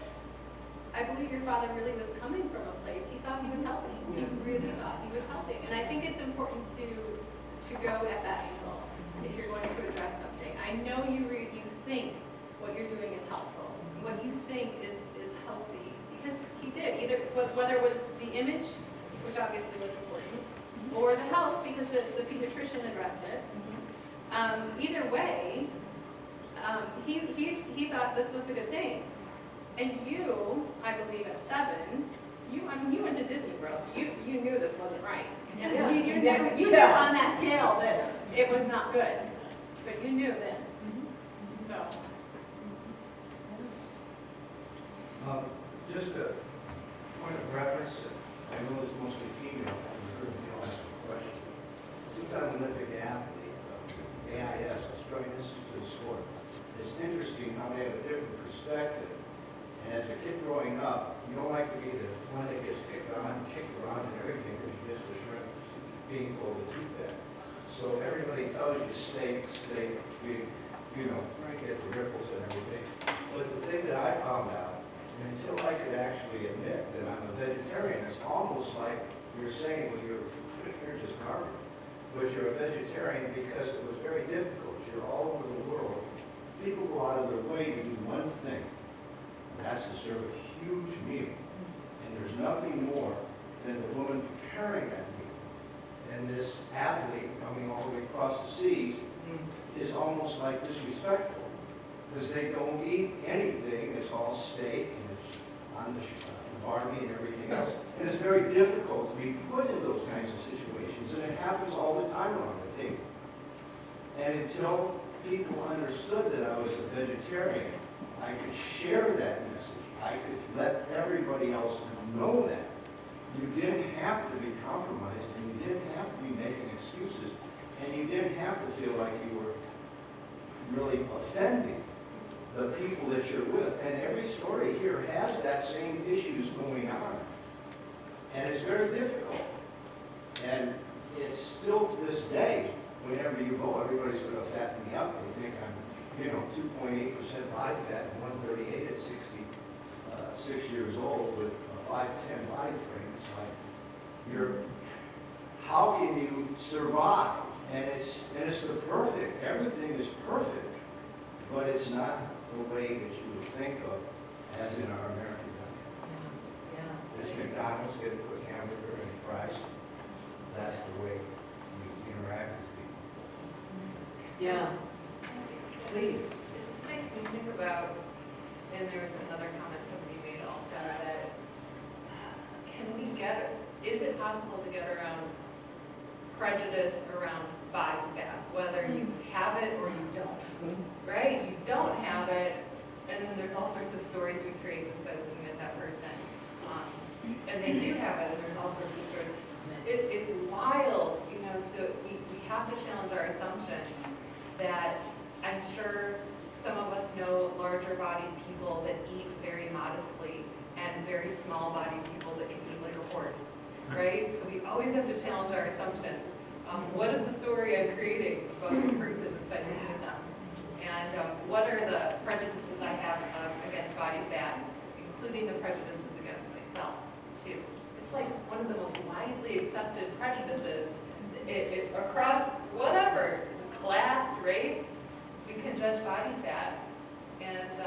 I believe your father really was coming from a place. He thought he was helping. He really thought he was helping. And I think it's important to go at that angle if you're going to address something. I know you think what you're doing is helpful. What you think is healthy, because he did, either whether it was the image, which obviously was important, or the health, because the pediatrician addressed it. Either way, he thought this was a good thing. And you, I believe at 7, you went to Disney World. You knew this wasn't right. And you knew on that scale that it was not good. So you knew then. So. Just a point of reference, I know it's mostly female, I'm sure you'll ask a question. Two-time Olympic athlete, AIS, Australian Institute of Sport. It's interesting how they have a different perspective. And as a kid growing up, you don't like to be the one that gets kicked around and everything, because you just a shrimp being called a toothpick. So everybody tells you stay, get the ripples and everything. But the thing that I found out, and until I could actually admit that I'm a vegetarian, it's almost like you're saying, well, you're just garbage. But you're a vegetarian because it was very difficult. You're all over the world. People go out of their way to do one thing. That's to serve a huge meal. And there's nothing more than the woman preparing that meal. And this athlete coming all the way across the seas is almost like disrespectful, because they don't eat anything. It's all steak and it's on the Barbie and everything else. And it's very difficult to be put in those kinds of situations, and it happens all the time around the table. And until people understood that I was a vegetarian, I could share that message. I could let everybody else know that. You didn't have to be compromised, and you didn't have to be making excuses, and you didn't have to feel like you were really offending the people that you're with. And every story here has that same issues going on. And it's very difficult. And it's still to this day, whenever you go, everybody's going to fatten me up. They think I'm 2.8% body fat and 138 at 66 years old with a 5'10" body frame. It's like, how can you survive? And it's the perfect, everything is perfect, but it's not the way that you would think of as in our American country. It's McDonald's, get a quick hamburger and fries. That's the way we interact with people. Yeah. Please. It just makes me think about, and there was another comment somebody made also, that is it possible to get around prejudice around body fat, whether you have it or you don't, right? You don't have it, and then there's all sorts of stories we create just by looking at that person. And they do have it, and there's all sorts of stories. It's wild, you know, so we have to challenge our assumptions that I'm sure some of us know larger bodied people that eat very modestly and very small bodied people that can eat like a horse, right? So we always have to challenge our assumptions. What is the story I'm creating about this person that's by looking at them? And what are the prejudices I have against body fat, including the prejudices against myself, too? It's like one of the most widely accepted prejudices across whatever, class, race, we can judge body fat, and it's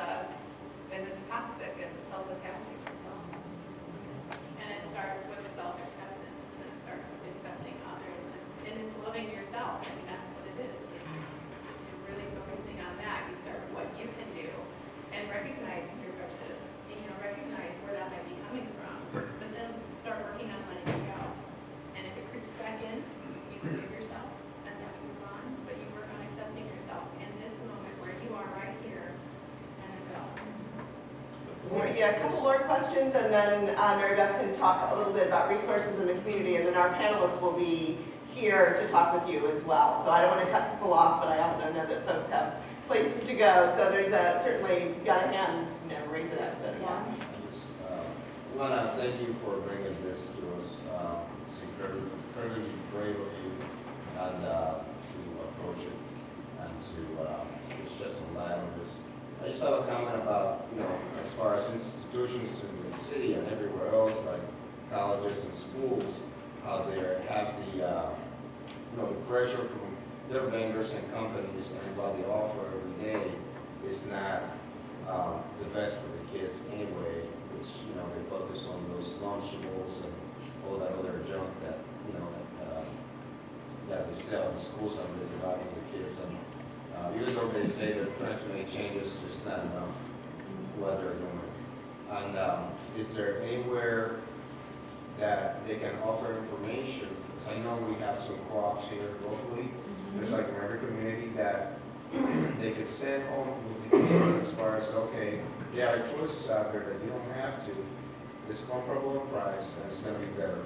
toxic and self-attacking as well. And it starts with self-acceptance, and it starts with accepting others, and it's loving yourself. I mean, that's what it is. It's really focusing on that. You start with what you can do, and recognizing your prejudice. You know, recognize where that might be coming from, but then start working on letting it go. And if it creeps back in, you forgive yourself, and then you move on. But you work on accepting yourself in this moment where you are right here, and then go. Yeah, a couple more questions, and then Marybeth can talk a little bit about resources in the community, and then our panelists will be here to talk with you as well. So I don't want to cut people off, but I also know that folks have places to go. So there's certainly, if you got a hand, you know, raise it up. So, yeah. I just want to thank you for bringing this to us. It's incredibly brave of you and to approach it and to it's just a light on this. I just have a comment about, you know, as far as institutions in the city and everywhere else, like colleges and schools, how they have the, you know, the pressure from their vendors and companies and what they offer every day is not the best for the kids anyway, which, you know, they focus on those Lunchables and all that other junk that, you know, that they sell in schools and is involving the kids. And even though they say they're trying to make changes, just not enough what they're doing. And is there anywhere that they can offer information? Because I know we have some co-ops here locally. There's like in every community that they could send home with the kids as far as, okay, there are choices out there that you don't have to. It's comparable in price and it's going to be better.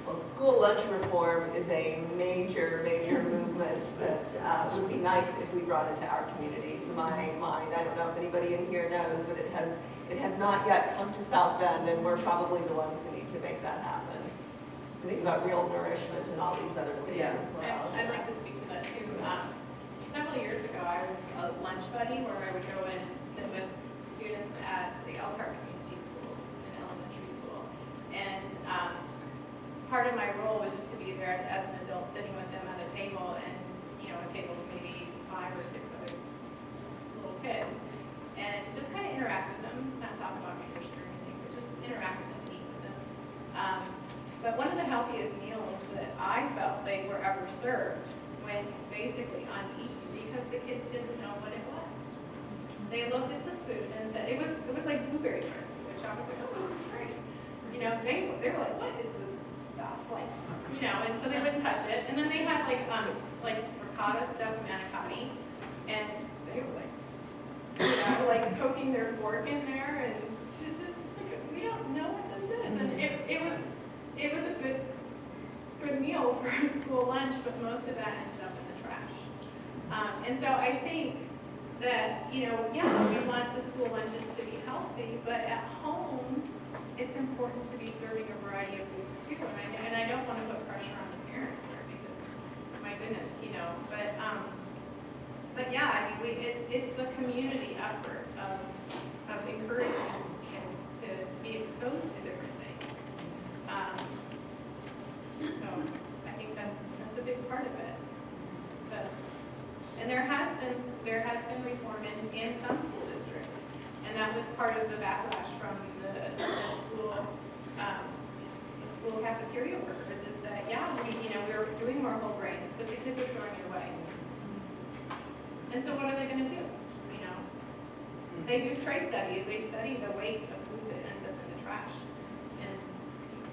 Well, school lunch reform is a major, major movement that would be nice if we brought it to our community. To my mind, I don't know if anybody in here knows, but it has not yet come to South Bend, and we're probably the ones who need to make that happen. Think about real nourishment and all these other things as well. I'd like to speak to that too. Several years ago, I was a lunch buddy where I would go and sit with students at the Elkhart Community Schools in elementary school. And part of my role was just to be there as an adult sitting with them at a table, and, you know, a table with maybe 5 or 6 other little kids. And just kind of interact with them, not talk about nutrition or anything, but just interact with them and eat with them. But one of the healthiest meals that I felt they were ever served went basically uneaten because the kids didn't know what it was. They looked at the food and said, it was like blueberry crisp, which I was like, oh, this is great. You know, they were like, what is this stuff? Like, you know, and so they wouldn't touch it. And then they had like ricotta stuffed manicotti, and they were like, you know, like poking their fork in there, and it's like, we don't know what this is. And it was a good meal for a school lunch, but most of that ended up in the trash. And so I think that, you know, yeah, we want the school lunches to be healthy, but at home, it's important to be serving a variety of foods too. And I don't want to put pressure on the parents there because, my goodness, you know. But yeah, I mean, it's the community effort of encouraging kids to be exposed to different things. So I think that's a big part of it. And there has been reform in some school districts, and that was part of the backlash from the school cafeteria workers, is that, yeah, we were doing more whole grains, but the kids are throwing it away. And so what are they going to do? They do trace studies. They study the weight of food that ends up in the trash, and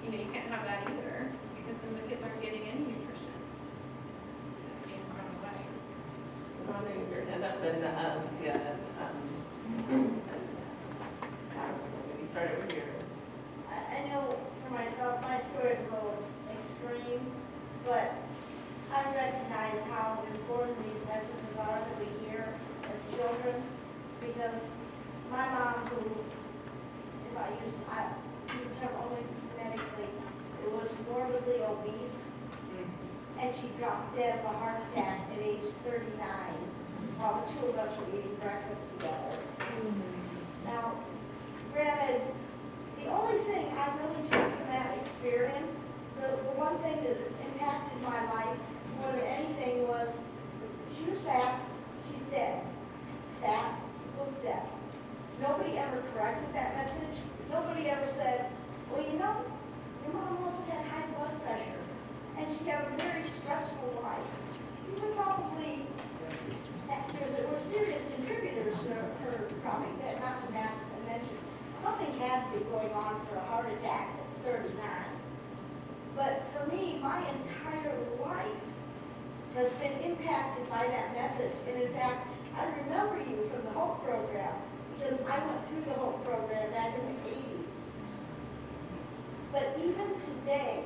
you can't have that either, because then the kids aren't getting any nutrition. It's being thrown away. Ronnie, your hand up, and maybe start over here. I know for myself, my story is a little extreme, but I recognize how important these messages are that we hear as children, because my mom, who, if I use the term only medically, it was morbidly obese, and she dropped dead of a heart attack at age 39, while the two of us were eating breakfast together. Now, granted, the only thing I really took from that experience, the one thing that impacted my life more than anything was, she was fat, she's dead. Fat was death. Nobody ever corrected that message. Nobody ever said, well, your mom also had high blood pressure, and she had a very stressful life. These are probably factors that were serious contributors to her probably, not to mention. Something had to be going on for a heart attack at 39. But for me, my entire life has been impacted by that message. And in fact, I remember you from the HOPE program, because I went through the HOPE program back in the 80s. But even today,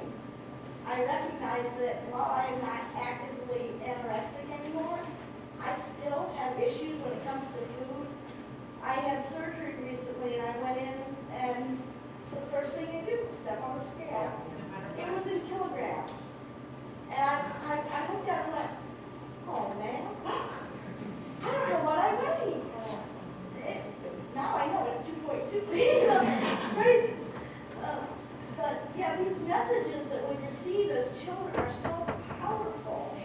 I recognize that while I am not actively anorexic anymore, I still have issues when it comes to food. I had surgery recently, and I went in, and the first thing you do is step on the scale. It was in kilograms. And I looked at it and went, oh man, I don't know what I weigh. Now I know it's 2.2. Right? But yeah, these messages that we receive as children are so powerful.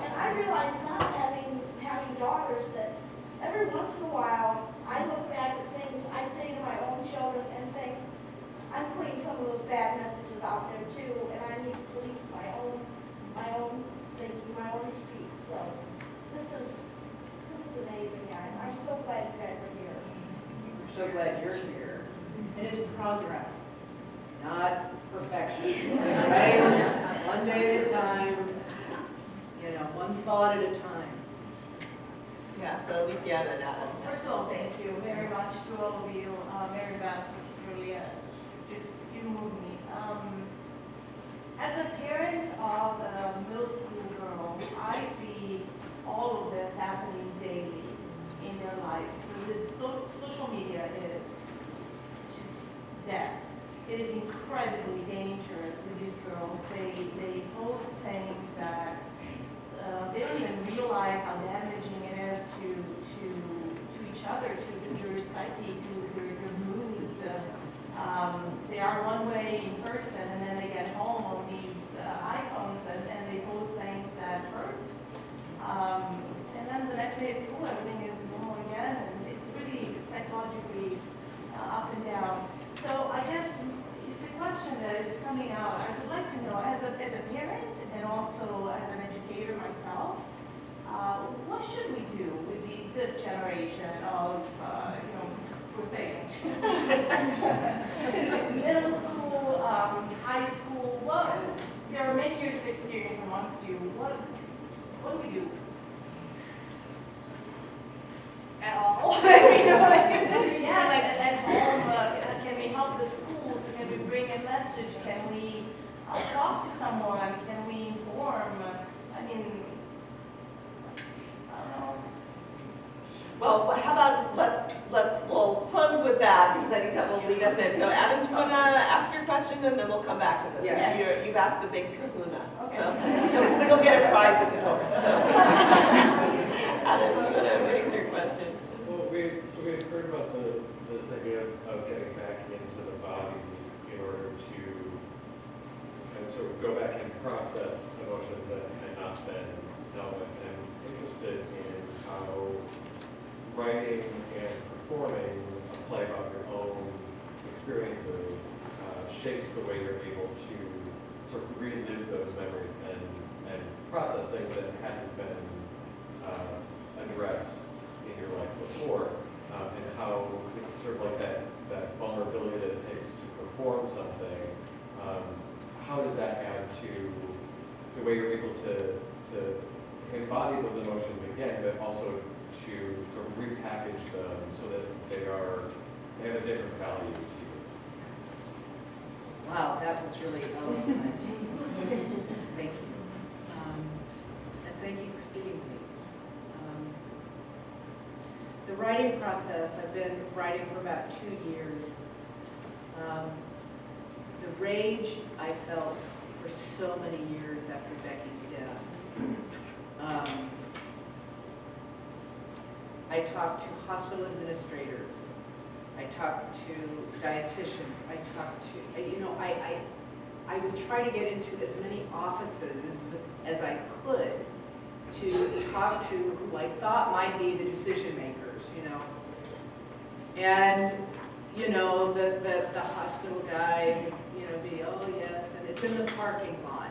And I realize now, having daughters, that every once in a while I look back at things I say to my own children and think, I'm putting some of those bad messages out there too, and I need to police my own thinking, my own speech. So this is amazing. I'm so glad you guys are here. We're so glad you're here. And it's progress, not perfection, right? One day at a time, one thought at a time. Yeah, so Luciana and Adam. First of all, thank you very much to all of you. Marybeth, really, you move me. As a parent of a middle school girl, I see all of this happening daily in their lives. Social media is just death. It is incredibly dangerous with these girls. They post things that they don't even realize how damaging it is to each other, to their psyche, to their moods. They are one way in person, and then they get home on these iPhones and they post things that hurt. And then the next day at school, everything is normal again, and it's really psychologically up and down. So I guess it's a question that is coming out. I would like to know, as a parent and also as an educator myself, what should we do with this generation of, poor things? Middle school, high school, there are many years of experience amongst you. What do we do? At all. Yes, at home, can we help the schools? Can we bring a message? Can we talk to someone? Can we inform? I don't know. Well, how about we'll close with that, because I think that will lead us in. So Adam, do you want to ask your question, and then we'll come back to this. Yeah. You've asked the big kahuna, Okay. so you'll get a prize at the door. So Adam, do you want to raise your question? Well, we had heard about the this idea of getting back into the body in order to kind of sort of go back and process emotions that had not been dealt with. And I'm interested in how writing and performing a play about your own experiences shapes the way you're able to sort of relive those memories and process things that hadn't been addressed in your life before, and how sort of like that vulnerability that it takes to perform something, how does that add to the way you're able to embody those emotions again, but also to sort of repackage them so that they have a different value to you? Wow, that was really eloquent. Thank you. And thank you for seeing me. The writing process, I've been writing for about 2 years. The rage I felt for so many years after Becky's death. I talked to hospital administrators. I talked to dietitians. I talked to, I would try to get into as many offices as I could to talk to who I thought might be the decision makers, And, the hospital guy, be, oh yes, and it's in the parking lot.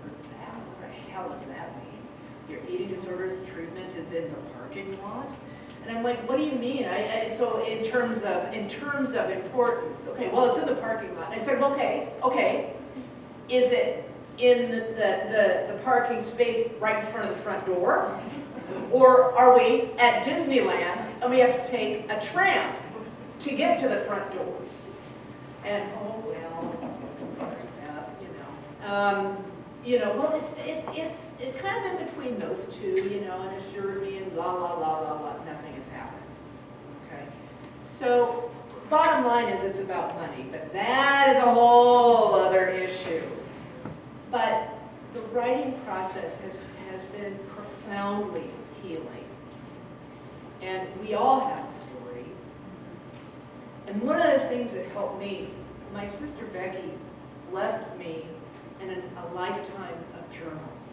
What the hell does that mean? Your eating disorders treatment is in the parking lot? And I'm like, what do you mean? So in terms of importance, okay, well, it's in the parking lot. And I said, okay, is it in the parking space right in front of the front door? Or are we at Disneyland and we have to take a tram to get to the front door? And oh well, well, it's kind of in between those two, and assured me and blah, blah, blah, blah, blah, nothing has happened, okay? So, bottom line is it's about money, but that is a whole other issue. But the writing process has been profoundly healing. And we all have a story. And one of the things that helped me, my sister Becky left me in a lifetime of journals.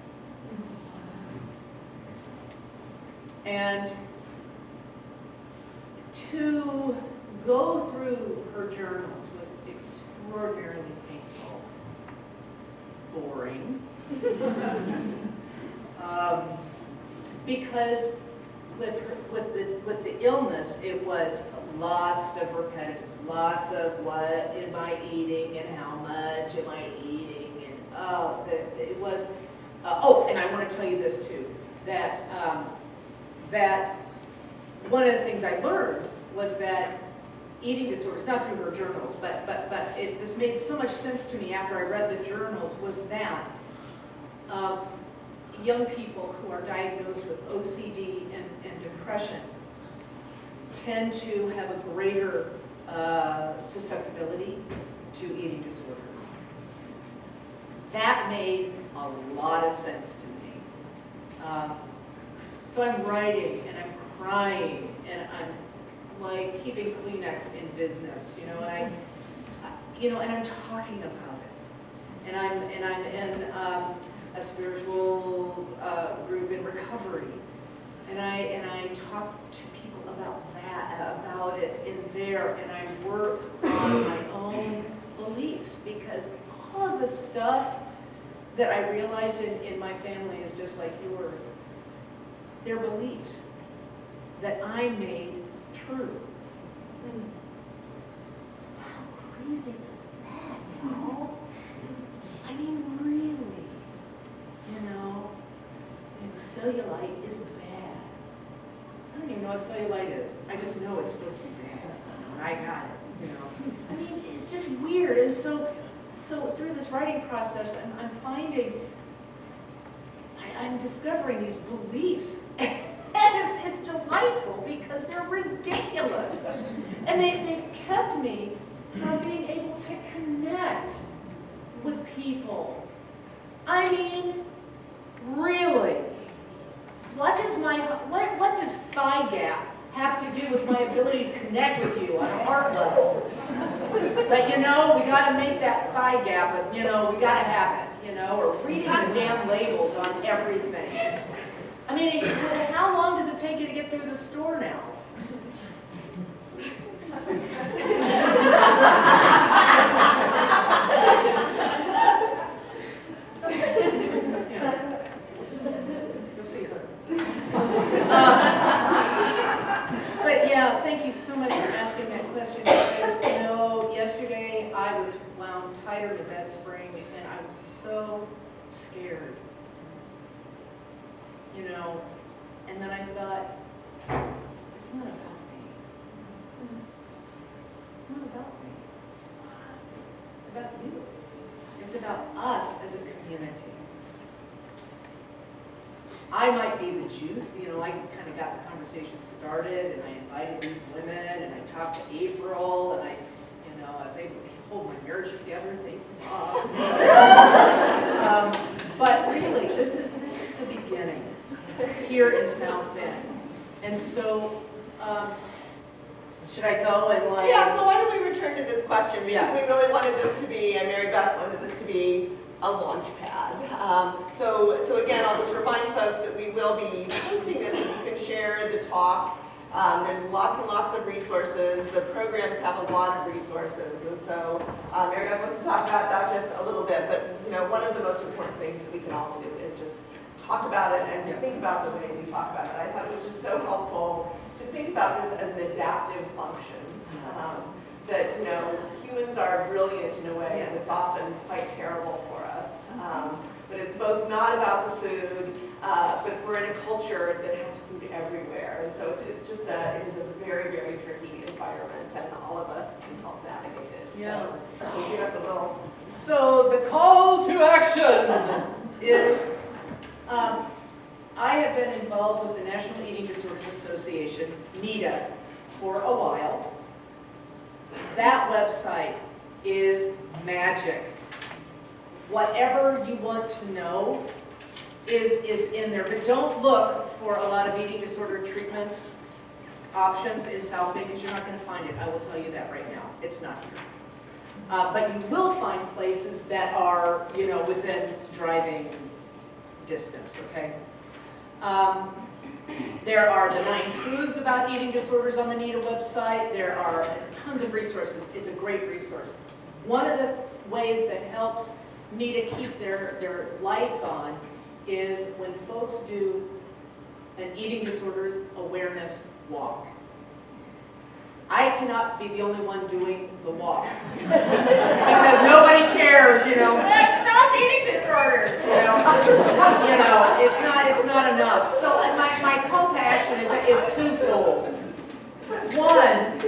And to go through her journals was extraordinarily painful, boring, because with the illness, it was lots of repetitive, lots of what am I eating and how much am I eating, and it was. And I want to tell you this too, that that one of the things I learned was that eating disorders, not through her journals, but this made so much sense to me after I read the journals, was that young people who are diagnosed with OCD and depression tend to have a greater susceptibility to eating disorders. That made a lot of sense to me. So I'm writing and I'm crying and I'm like keeping Kleenex in business, and I'm talking about it. And I'm in a spiritual group in recovery, and I talk to people about it in there, and I work on my own beliefs, because all of the stuff that I realized in my family is just like yours. They're beliefs that I made true. How crazy is that, y'all? I mean, really, cellulite is bad. I don't even know what cellulite is. I just know it's supposed to be bad. I got it, I mean, it's just weird. And so through this writing process, I'm finding, I'm discovering these beliefs. And it's delightful because they're ridiculous. And they've kept me from being able to connect with people. I mean, really, what does thigh gap have to do with my ability to connect with you on a heart level. But you know, we gotta make that thigh gap, but you know, we gotta have it, you know, or reading the damn labels on everything. I mean, how long does it take you to get through the store now? You'll see her. But yeah, thank you so much for asking that question, because, you know, yesterday I was wound tighter to bed spring, and I was so scared. You know, and then I thought, it's not about me. It's not about me. It's about you. It's about us as a community. I might be the juice, you know, I kind of got the conversation started, and I invited these women, and I talked to April, and I was able to hold my marriage together, thank you, Bob. But really, this is the beginning here in South Bend. And so, should I go and like... Yeah, so why don't we return to this question, because Yeah. we really wanted this to be, and Marybeth wanted this to be a launch pad. So again, I'll just remind folks that we will be posting this, and you can share the talk. There's lots and lots of resources. The programs have a lot of resources, and so Marybeth wants to talk about that just a little bit, but you know, one of the most important things that we can all do is just talk about it and to think about the way we talk about it. I thought it was just so helpful to think about this as an adaptive function. That, you know, humans are brilliant in a way that's often quite terrible for us. But it's both not about the food, but we're in a culture that has food everywhere. And so it is a very, very tricky environment, and all of us can help navigate it. Yeah. So give us a little. So the call to action is, I have been involved with the National Eating Disorders Association, NEDA, for a while. That website is magic. Whatever you want to know is in there, but don't look for a lot of eating disorder treatments options in South Bend, because you're not going to find it. I will tell you that right now. It's not here. But you will find places that are, you know, within driving distance, okay? There are the 9 truths about eating disorders on the NEDA website. There are tons of resources. It's a great resource. One of the ways that helps NEDA keep their lights on is when folks do an eating disorders awareness walk. I cannot be the only one doing the walk because nobody cares, you know. Stop eating disorders, you know. It's not enough. So my call to action is twofold. One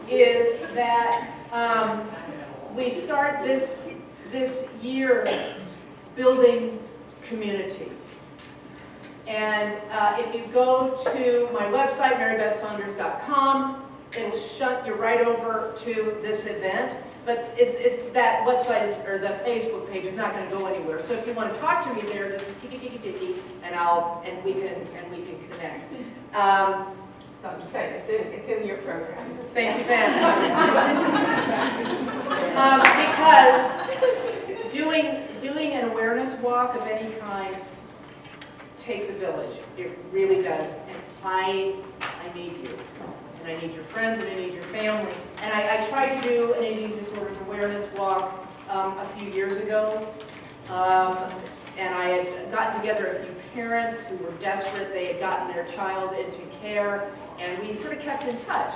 is that we start this year building community. And if you go to my website, marybethsaunders.com, it'll shut you right over to this event. But that website or the Facebook page is not going to go anywhere. So if you want to talk to me there, just tiki, and we can connect. So I'm just saying, it's in your program. Thank you, Ben. Because doing an awareness walk of any kind takes a village. It really does. And I need you. And I need your friends, and I need your family. And I tried to do an eating disorders awareness walk a few years ago. And I had gotten together a few parents who were desperate. They had gotten their child into care, and we sort of kept in touch.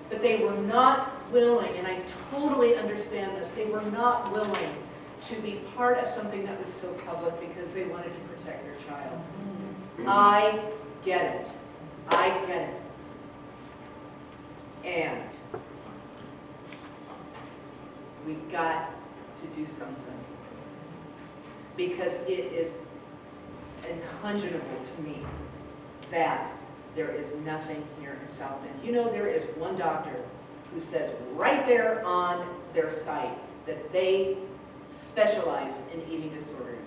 But they were not willing, and I totally understand this, they were not willing to be part of something that was so public because they wanted to protect their child. I get it. I get it. And we got to do something, because it is unconscionable to me that there is nothing here in South Bend. You know, there is one doctor who says right there on their site that they specialize in eating disorders,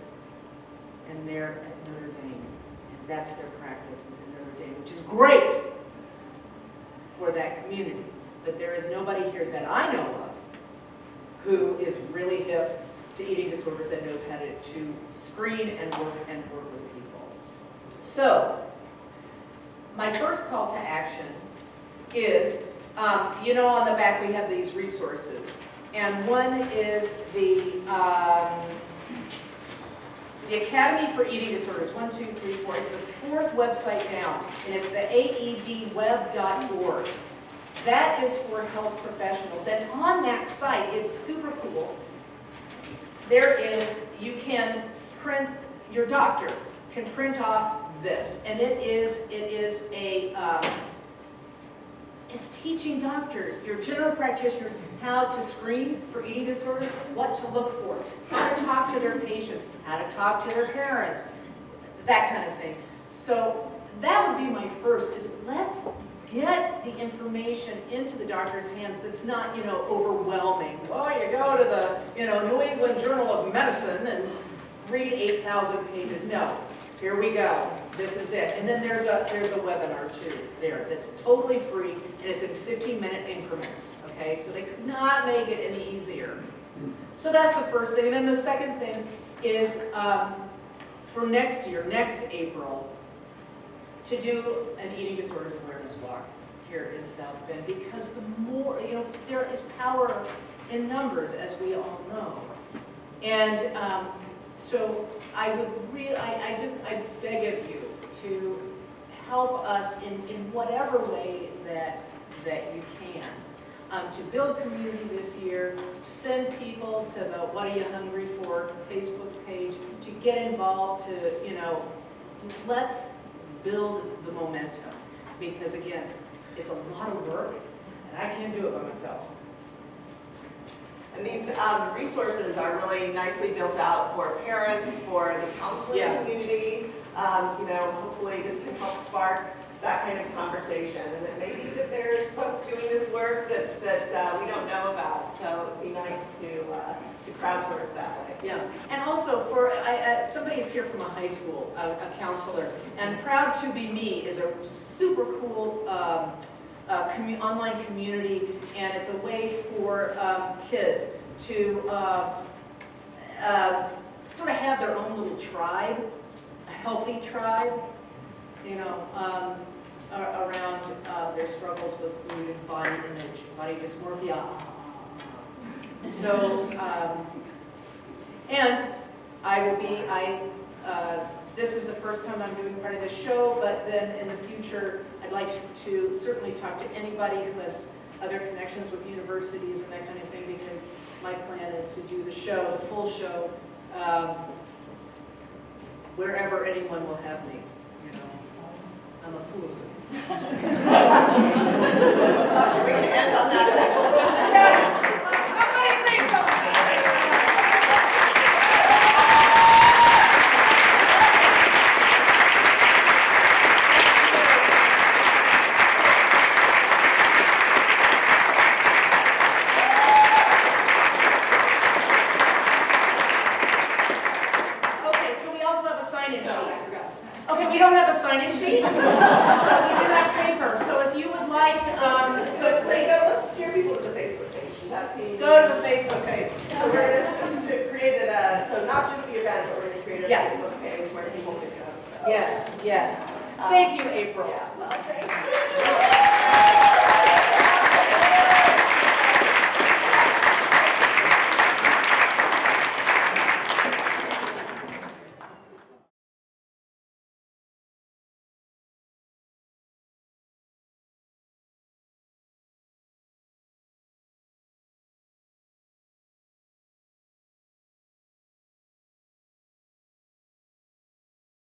and they're at Notre Dame, and that's their practice is in Notre Dame, which is great. for that community. But there is nobody here that I know of who is really hip to eating disorders and knows how to screen and work with people. So, my first call to action is, you know, on the back we have these resources. And one is the Academy for Eating Disorders, 1, 2, 3, 4. It's the 4th website down, and it's the aedweb.org. That is for health professionals. And on that site, it's super cool. There is, you can print, your doctor can print off this. And it's teaching doctors, your general practitioners, how to screen for eating disorders, what to look for, how to talk to their patients, how to talk to their parents, that kind of thing. So that would be my first, is let's get the information into the doctor's hands that's not, you know, overwhelming. Well, you go to the, you know, New England Journal of Medicine and read 8,000 pages. No, here we go. This is it. And then there's a webinar too there that's totally free, and it's in 15-minute increments. Okay, so they could not make it any easier. So that's the first thing. And then the second thing is for next year, next April, to do an eating disorders awareness walk here in South Bend, because the more, you know, there is power in numbers, as we all know. And so I would really, I beg of you to help us in whatever way that you can. To build community this year, send people to the What Are You Hungry For Facebook page, to get involved, to, you know, let's build the momentum. Because again, it's a lot of work, and I can't do it by myself. And these resources are really nicely built out for parents, for the counseling community. You know, hopefully this can help spark that kind of conversation, and that maybe that there's folks doing this work that we don't know about. So it'd be nice to crowdsource that way. Yeah, and also for somebody's here from a high school, a counselor, and Proud to Be Me is a super cool online community, and it's a way for kids to sort of have their own little tribe, a healthy tribe, you know, around their struggles with food and body image, body dysmorphia. So, and I will be, this is the first time I'm doing part of this show, but then in the future, I'd like to certainly talk to anybody who has other connections with universities and that kind of thing, because my plan is to do the show, the full show, wherever anyone will have me. You know, I'm a fool. We can end on that. Somebody say something. Okay, so we also have a sign-in sheet. Okay, we don't have a sign-in sheet? We do have paper, so if you would like, so please. Let's steer people to the Facebook page. Go to the Facebook page. So we're just created so not just the event, but we're going to create a Facebook page where people can go. So. Yes, yes. Thank you, April. Yeah, well, thank you.